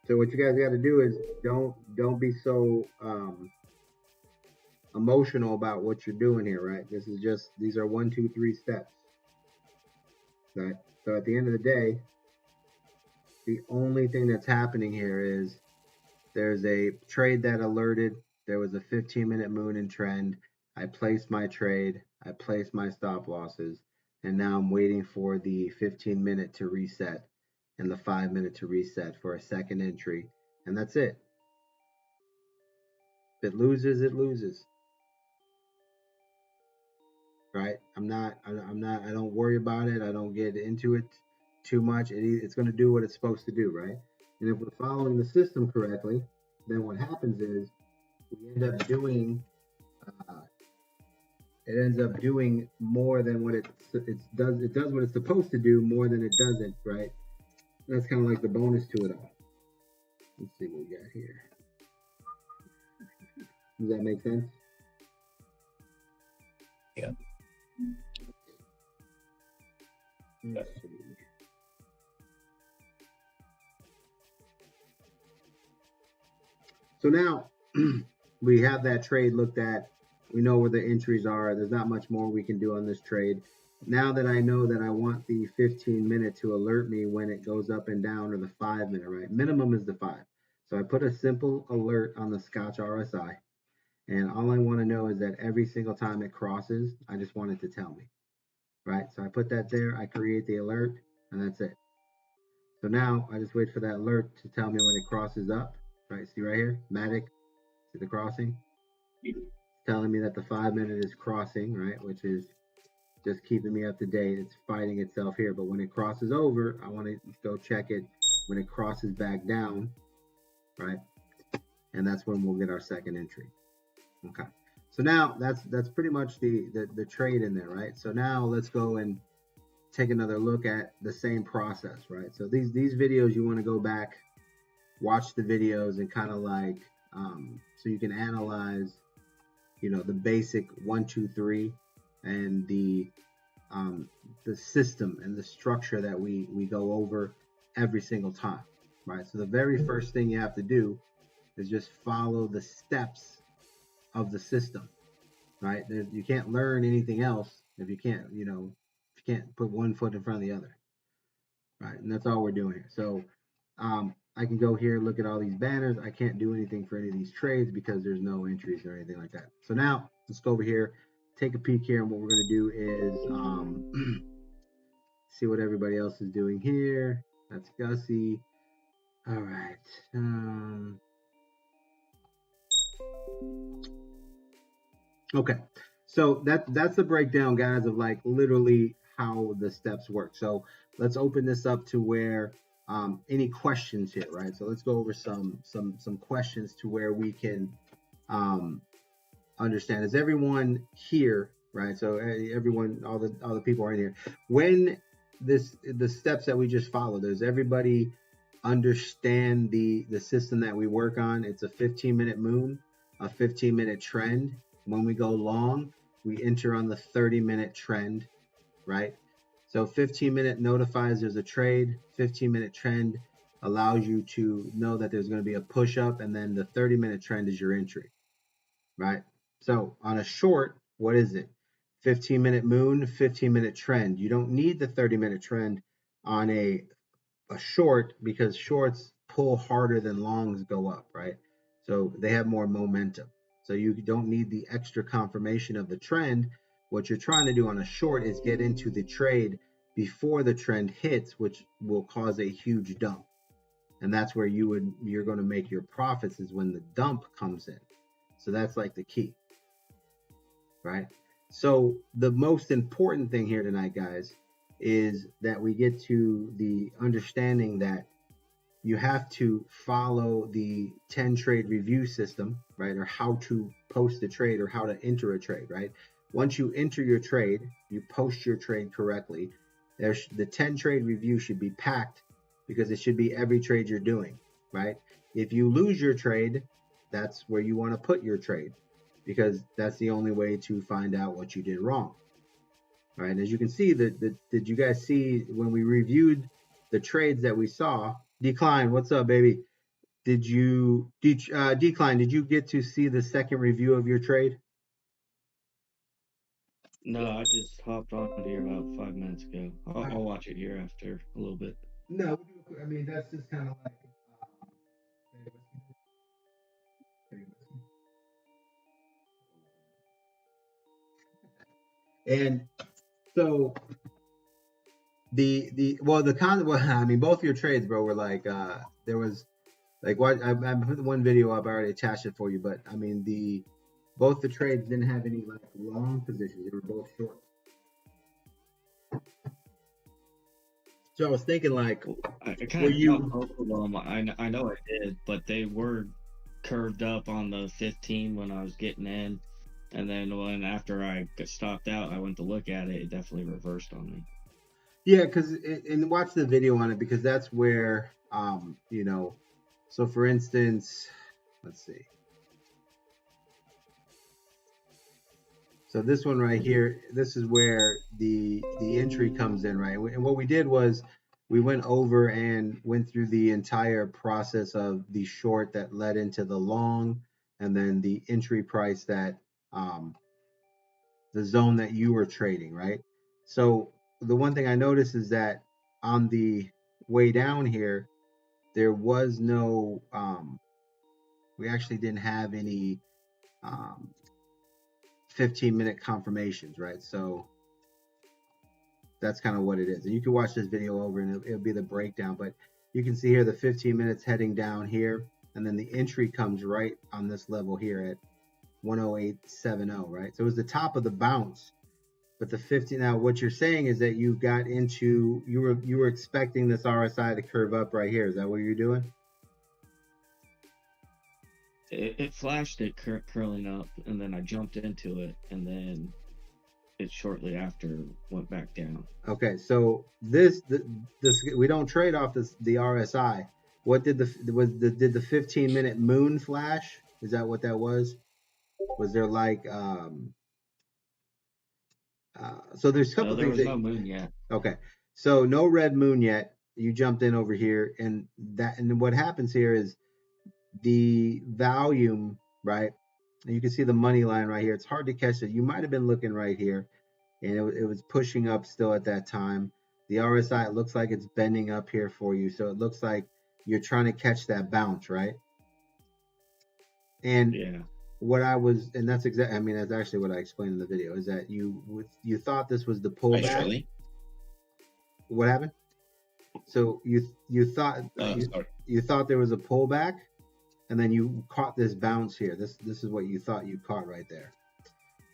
So what you guys got to do is don't be so emotional about what you're doing here, right? These are 1, 2, 3 steps, right? So at the end of the day, the only thing that's happening here is there's a trade that alerted. There was a 15-minute moon and trend. I placed my trade. I placed my stop losses. And now I'm waiting for the 15-minute to reset and the 5-minute to reset for a second entry. And that's it. If it loses, it loses. Right? I don't worry about it. I don't get into it too much. It's going to do what it's supposed to do, right? And if we're following the system correctly, then what happens is we end up doing it ends up doing more than what it does. It does what it's supposed to do more than it doesn't, right? That's kind of like the bonus to it all. Let's see what we got here. Does that make sense? Yeah. Let's see. So now we have that trade looked at. We know where the entries are. There's not much more we can do on this trade. Now that I know that I want the 15-minute to alert me when it goes up and down, or the 5-minute, right? Minimum is the 5. So I put a simple alert on the Scotch RSI. And all I want to know is that every single time it crosses, I just want it to tell me, right? So I put that there. I create the alert, and that's it. So now I just wait for that alert to tell me when it crosses up, right? See right here, Matic, see the crossing? Telling me that the 5-minute is crossing, right? Which is just keeping me up to date. It's fighting itself here. But when it crosses over, I want to go check it when it crosses back down, right? And that's when we'll get our second entry. Okay. So now that's pretty much the trade in there, right? So now let's go and take another look at the same process, right? So these videos, you want to go back, watch the videos, and kind of like so you can analyze, the basic 1, 2, 3, and the system and the structure that we go over every single time, right? So the very first thing you have to do is just follow the steps of the system, right? You can't learn anything else if you can't, if you can't put one foot in front of the other, right? And that's all we're doing here. So I can go here and look at all these banners. I can't do anything for any of these trades because there's no entries or anything like that. So now let's go over here, take a peek here, and what we're going to do is see what everybody else is doing here. That's Gussie. All right. Okay. So that's the breakdown, guys, of like literally how the steps work. So let's open this up to where any questions here, right? So let's go over some questions to where we can understand. Is everyone here, right? So everyone, all the people are in here. When the steps that we just followed. Does everybody understand the system that we work on? It's a 15-minute moon, a 15-minute trend. When we go long, we enter on the 30-minute trend, right? So 15-minute notifies there's a trade. 15-minute trend allows you to know that there's going to be a push up, and then the 30-minute trend is your entry, right? So on a short, what is it? 15-minute moon, 15-minute trend. You don't need the 30-minute trend on a short, because shorts pull harder than longs go up, right? So they have more momentum. So you don't need the extra confirmation of the trend. What you're trying to do on a short is get into the trade before the trend hits, which will cause a huge dump. And that's where you're going to make your profits, is when the dump comes in. So that's like the key, right? So the most important thing here tonight, guys, is that we get to the understanding that you have to follow the 10 trade review system, right? Or how to post a trade, or how to enter a trade, right? Once you enter your trade, you post your trade correctly. The 10 trade review should be packed, because it should be every trade you're doing, right? If you lose your trade, that's where you want to put your trade, because that's the only way to find out what you did wrong. All right, as you can see, did you guys see when we reviewed the trades that we saw? Decline, what's up, baby? Did you, Decline, did you get to see the second review of your trade? No, I just hopped on here about 5 minutes ago. I'll watch it here after a little bit. No, I mean, that's just kind of like, and so I mean, both your trades, bro, were like, there was like, what I put one video up, I already attached it for you, but I mean, both the trades didn't have any like long positions, they were both short. So I was thinking, like, I kind of jumped both of them. I know I did, but they were curved up on the 15 when I was getting in, and then after I got stopped out, I went to look at it. It definitely reversed on me. Yeah, and watch the video on it, because that's where, so for instance, let's see. So this one right here, this is where the entry comes in, right? And what we did was we went over and went through the entire process of the short that led into the long, and then the entry price that the zone that you were trading, right? So the one thing I noticed is that on the way down here, there was no, we actually didn't have any 15-minute confirmations, right? So that's kind of what it is. And you can watch this video over, and it'll be the breakdown, but you can see here the 15 minutes heading down here, and then the entry comes right on this level here at 108.70, right? So it was the top of the bounce, but the 50. Now what you're saying is that you got into, you were expecting this RSI to curve up right here. Is that what you're doing? It flashed it curling up, and then I jumped into it, and then it shortly after went back down. Okay, so this we don't trade off the RSI. What did the 15-minute moon flash? Is that what that was? Was there like so there's a couple things. There was no moon yet. Okay, so no red moon yet. You jumped in over here, and what happens here is the volume, right? And you can see the money line right here. It's hard to catch it. You might have been looking right here, and it was pushing up still at that time. The RSI, it looks like it's bending up here for you, so it looks like you're trying to catch that bounce, right? And yeah, that's exactly, I mean, that's actually what I explained in the video, is that you thought this was the pullback. Really? What happened? So you thought you thought there was a pullback, and then you caught this bounce here. This is what you thought you caught right there.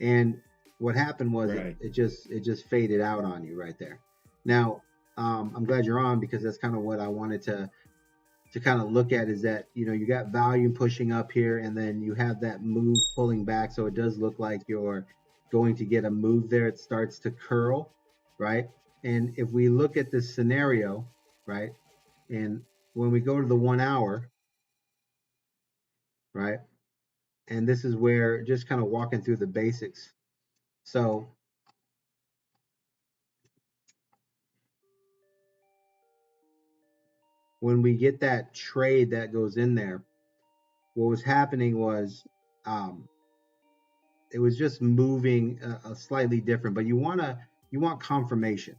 And what happened was it just faded out on you right there. Now, I'm glad you're on, because that's kind of what I wanted to kind of look at, is that, you got volume pushing up here, and then you have that move pulling back. So it does look like you're going to get a move there. It starts to curl, right? And if we look at this scenario, right, and when we go to the 1 hour, right, and this is where just kind of walking through the basics. So when we get that trade that goes in there, what was happening was it was just moving a slightly different, but you want confirmation,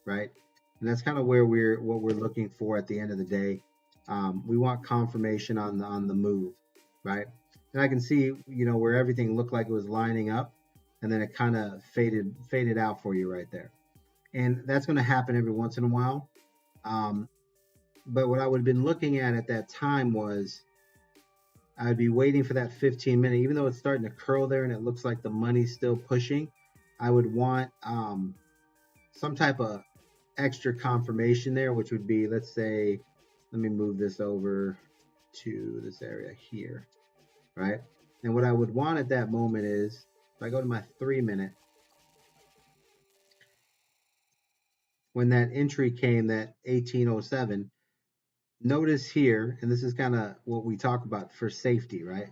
right? And that's kind of where what we're looking for at the end of the day. We want confirmation on the move, right? And I can see, where everything looked like it was lining up, and then it kind of faded out for you right there. And that's going to happen every once in a while. But what I would have been looking at that time was I'd be waiting for that 15 minute, even though it's starting to curl there and it looks like the money's still pushing. I would want some type of extra confirmation there, which would be, let's say, let me move this over to this area here, right? And what I would want at that moment is, if I go to my 3 minute, when that entry came, that 1807, notice here, and this is kind of what we talk about for safety, right?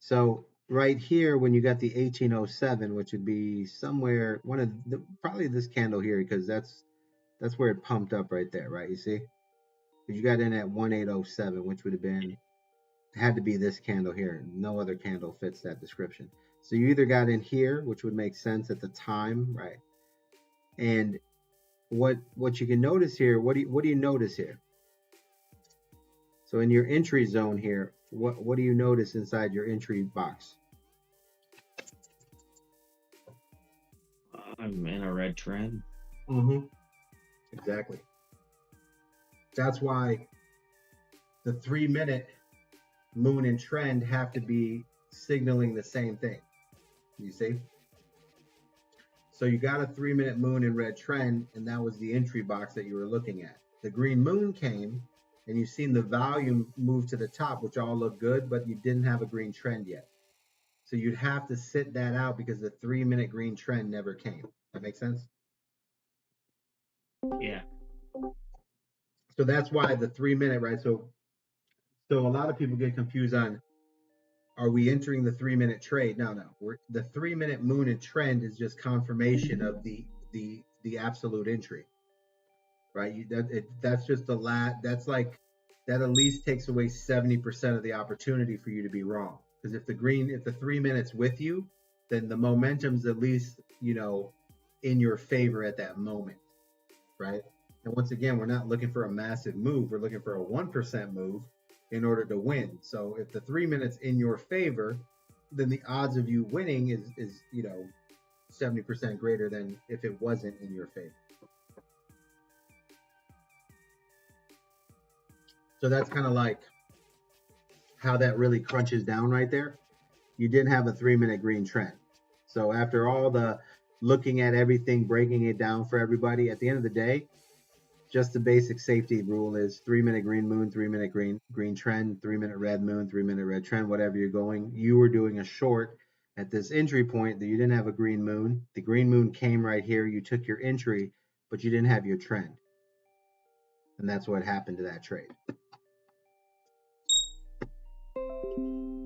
So right here, when you got the 1807, which would be somewhere, probably this candle here, because that's where it pumped up right there, right? You see? Because you got in at 1807, which would have been, had to be this candle here. No other candle fits that description. So you either got in here, which would make sense at the time, right? And what you can notice here, what do you notice here? So in your entry zone here, what do you notice inside your entry box? I'm in a red trend. Mm-hmm. Exactly. That's why the 3 minute moon and trend have to be signaling the same thing. You see? So you got a 3 minute moon and red trend, and that was the entry box that you were looking at. The green moon came, and you've seen the volume move to the top, which all look good, but you didn't have a green trend yet. So you'd have to sit that out because the 3 minute green trend never came. That makes sense? Yeah. So that's why the 3 minute, right? So a lot of people get confused on, are we entering the 3 minute trade? No. The 3 minute moon and trend is just confirmation of the absolute entry, right? That's just that's like, that at least takes away 70% of the opportunity for you to be wrong. Because if the 3 minutes with you, then the momentum's at least, in your favor at that moment, right? And once again, we're not looking for a massive move. We're looking for a 1% move in order to win. So if the 3 minutes in your favor, then the odds of you winning is 70% greater than if it wasn't in your favor. So that's kind of like how that really crunches down right there. You didn't have a 3 minute green trend. So after all the looking at everything, breaking it down for everybody, at the end of the day, just the basic safety rule is 3 minute green moon, 3 minute green trend, 3 minute red moon, 3 minute red trend, whatever you're going. You were doing a short at this entry point that you didn't have a green moon. The green moon came right here. You took your entry, but you didn't have your trend. And that's what happened to that trade.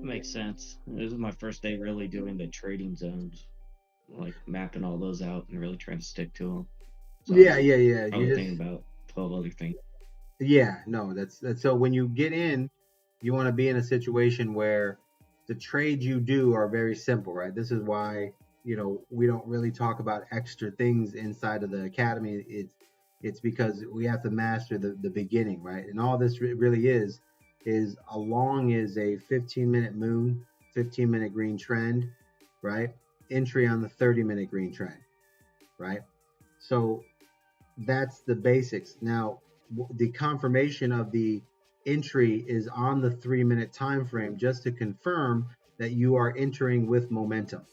Makes sense. This is my first day really doing the trading zones, like mapping all those out and really trying to stick to them. So yeah. I was thinking about 12 other things. Yeah, no, that's so when you get in, you want to be in a situation where the trades you do are very simple, right? This is why, we don't really talk about extra things inside of the academy. It's because we have to master the beginning, right? And all this really is a long is a 15-minute moon, 15-minute green trend, right? Entry on the 30-minute green trend, right? So that's the basics. Now, the confirmation of the entry is on the 3 minute time frame, just to confirm that you are entering with momentum.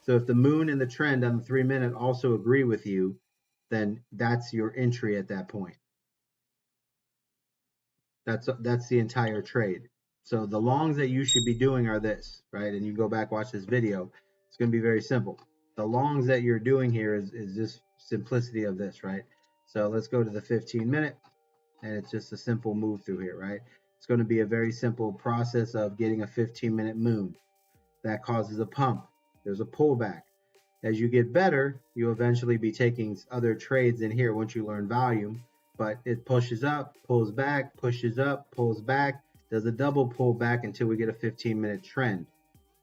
So if the moon and the trend on the 3 minute also agree with you, then that's your entry at that point. That's the entire trade. So the longs that you should be doing are this, right? And you go back, watch this video. It's going to be very simple. the longs that you're doing here is just simplicity of this, right? So let's go to the 15-minute, and it's just a simple move through here, right? It's going to be a very simple process of getting a 15-minute moon. That causes a pump. There's a pullback. As you get better, you'll eventually be taking other trades in here once you learn volume, but it pushes up, pulls back, pushes up, pulls back, does a double pull back until we get a 15-minute trend,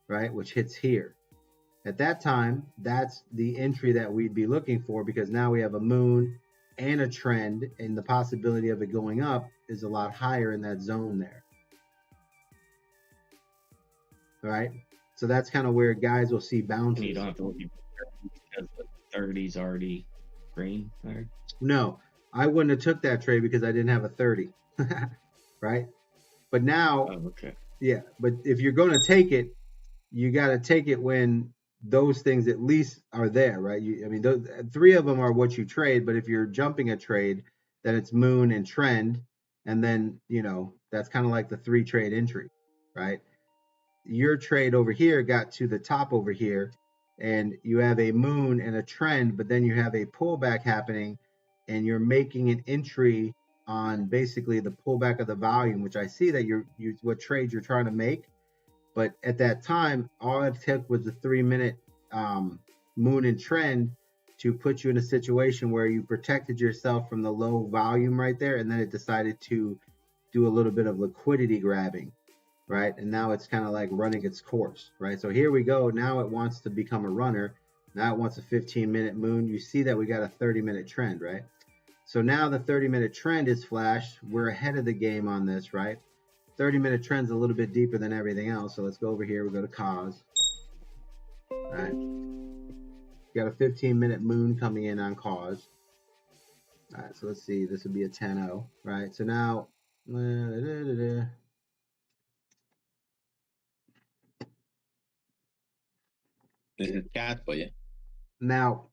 right, which hits here. At that time, that's the entry that we'd be looking for, because now we have a moon and a trend, and the possibility of it going up is a lot higher in that zone there. All right, so that's kind of where guys will see bounces. And you don't have to look because the 30's already green there. No, I wouldn't have took that trade because I didn't have a 30, right? But now, Oh, okay. yeah, but if you're going to take it, you got to take it when those things at least are there, right? I mean, those, 3 of them are what you trade, but if you're jumping a trade, then it's moon and trend, and then, you know, that's kind of like the 3 trade entry, right? Your trade over here got to the top over here, and you have a moon and a trend, but then you have a pullback happening, and you're making an entry on basically the pullback of the volume, which I see that what trade you're trying to make. But at that time, all it took was the 3-minute moon and trend to put you in a situation where you protected yourself from the low volume right there, and then it decided to do a little bit of liquidity grabbing, right? And now it's kind of like running its course, right? So here we go. Now it wants to become a runner. Now it wants a 15-minute moon. You see that we got a 30-minute trend, right? So now the 30-minute trend is flashed. We're ahead of the game on this, right? 30-minute trend's a little bit deeper than everything else. So let's go over here. We go to cause. All right. Got a 15-minute moon coming in on cause. All right. So let's see. This would be a 10-0, right? So now, This is cat for you. now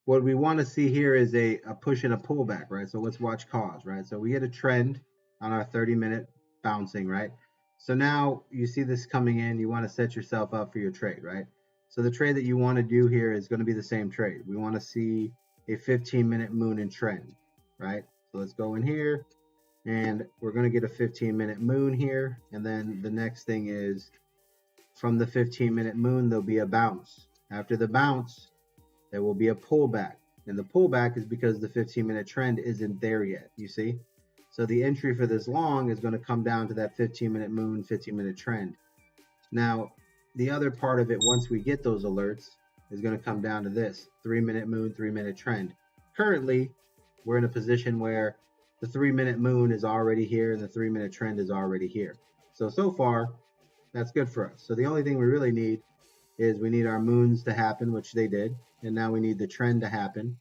what we want to see here is a push and a pullback, right? So let's watch cause, right? So we get a trend on our 30-minute bouncing, right? So now you see this coming in, you want to set yourself up for your trade, right? So the trade that you want to do here is going to be the same trade. We want to see a 15-minute moon and trend, right? So let's go in here, and we're going to get a 15-minute moon here, and then the next thing is from the 15-minute moon, there'll be a bounce. After the bounce, there will be a pullback, and the pullback is because the 15-minute trend isn't there yet, you see? So the entry for this long is going to come down to that 15-minute moon, 15-minute trend. Now, the other part of it, once we get those alerts, is going to come down to this 3-minute moon, 3-minute trend. Currently, we're in a position where the 3-minute moon is already here and the 3-minute trend is already here. So far, that's good for us. So the only thing we really need is we need our moons to happen, which they did. And now we need the trend to happen,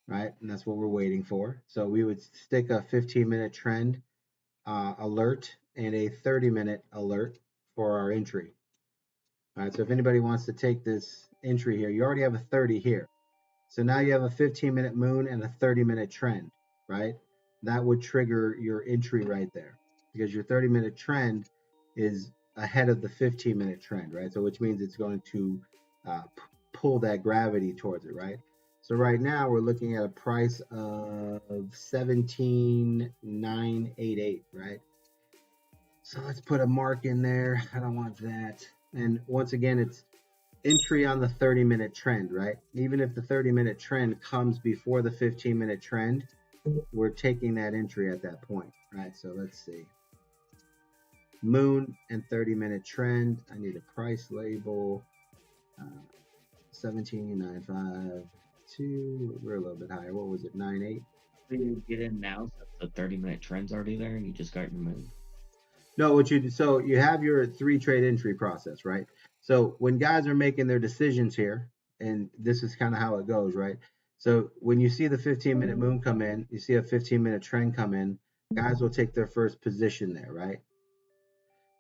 right? And that's what we're waiting for. So we would stick a 15-minute trend alert and a 30-minute alert for our entry. All right, so if anybody wants to take this entry here, you already have a 30 here. So now you have a 15-minute moon and a 30-minute trend, right? That would trigger your entry right there, because your 30-minute trend is ahead of the 15-minute trend, right? So which means it's going to pull that gravity towards it, right? So right now we're looking at a price of 17,988, right? So let's put a mark in there. I don't want that. And once again, it's entry on the 30-minute trend, right? Even if the 30-minute trend comes before the 15-minute trend, we're taking that entry at that point, right? So let's see. Moon and 30-minute trend. I need a price label. 17,952. We're a little bit higher. What was it? 98. You get in now, so the 30-minute trend's already there, and you just got your moon. No, what you do, so you have your 3 trade entry process, right? So when guys are making their decisions here, and this is kind of how it goes, right? So when you see the 15-minute moon come in, you see a 15-minute trend come in, guys will take their first position there, right?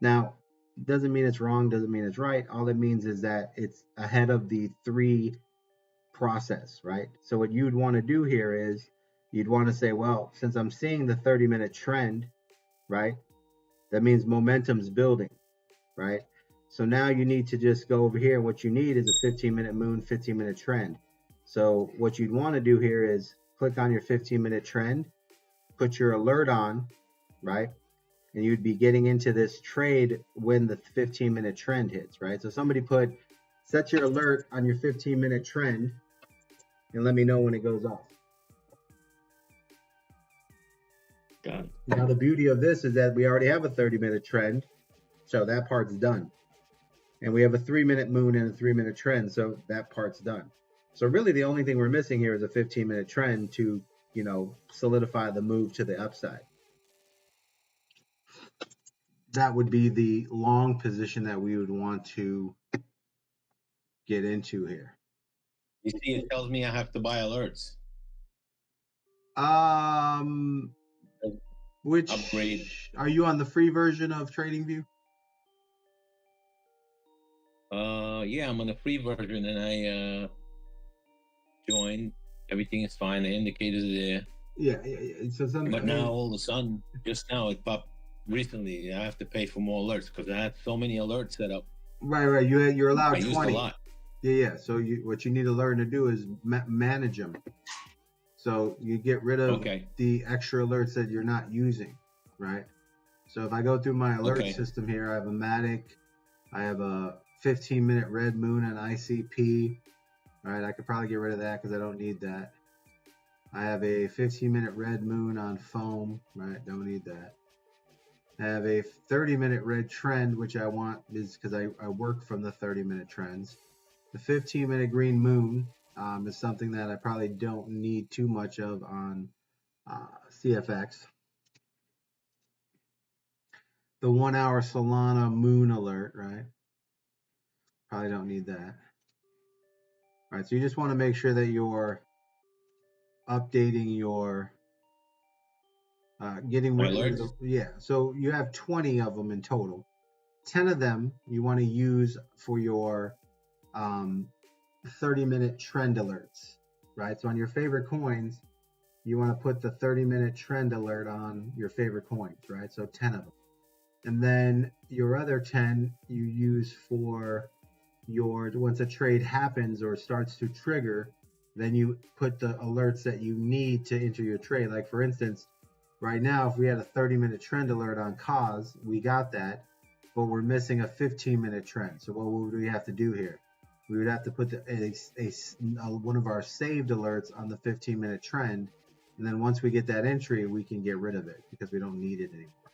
Now, doesn't mean it's wrong, doesn't mean it's right. All it means is that it's ahead of the 3 process, right? So what you'd want to do here is you'd want to say, well, since I'm seeing the 30-minute trend, right? That means momentum's building, right? So now you need to just go over here, and what you need is a 15-minute moon, 15-minute trend. So what you'd want to do here is click on your 15-minute trend, put your alert on, right? And you'd be getting into this trade when the 15-minute trend hits, right? So somebody set your alert on your 15-minute trend and let me know when it goes off. Got it. Now, the beauty of this is that we already have a 30-minute trend, so that part's done. And we have a 3-minute moon and a 3-minute trend, so that part's done. So really the only thing we're missing here is a 15-minute trend to, solidify the move to the upside. That would be the long position that we would want to get into here. You see, it tells me I have to buy alerts. Which Upgrade. Are you on the free version of TradingView? Yeah, I'm on the free version, and I joined. Everything is fine. The indicators are there. Yeah. So But now all of a sudden, just now it popped. Recently, I have to pay for more alerts because I had so many alerts set up. Right. You're allowed I 20. used a lot. Yeah. So what you need to learn to do is manage them. So you get rid of the extra alerts that you're not using, right? So if I go through my alert system here, I have a Matic, I have a 15-minute red moon on ICP. All right, I could probably get rid of that because I don't need that. I have a 15-minute red moon on foam, right? Don't need that. I have a 30-minute red trend, which I want is because I work from the 30-minute trends. The 15-minute green moon is something that I probably don't need too much of on CFX. The 1-hour Solana moon alert, right? Probably don't need that. All right, so you just want to make sure that you're updating your getting rid of so you have 20 of them in total. 10 of them you want to use for your 30-minute trend alerts, right? So on your favorite coins, you want to put the 30-minute trend alert on your favorite coins, right? So 10 of them. And then your other 10 you use for once a trade happens or starts to trigger, then you put the alerts that you need to enter your trade. Like for instance, right now, if we had a 30-minute trend alert on COS, we got that, but we're missing a 15-minute trend. So what would we have to do here? We would have to put one of our saved alerts on the 15-minute trend, and then once we get that entry, we can get rid of it because we don't need it anymore.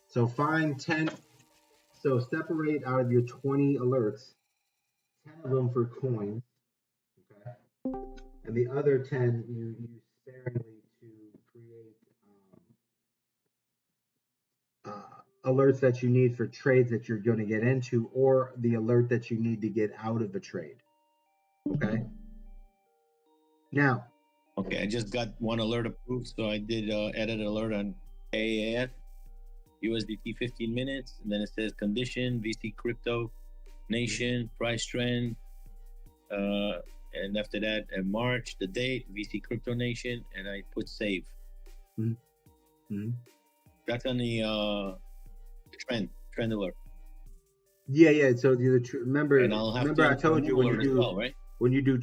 So find 10. So separate out of your 20 alerts, 10 of them for coins, okay? And the other 10 you use sparingly to create alerts that you need for trades that you're going to get into, or the alert that you need to get out of a trade, okay? Now. Okay, I just got one alert approved, so I did edit alert on AAF. USDT 15 minutes, and then it says condition, VC crypto, nation, price trend, and after that, March, the date, VC crypto nation, and I put save. Mm-hmm. That's on the trend alert. Yeah. So remember, and I'll have I told you when you do right? when you do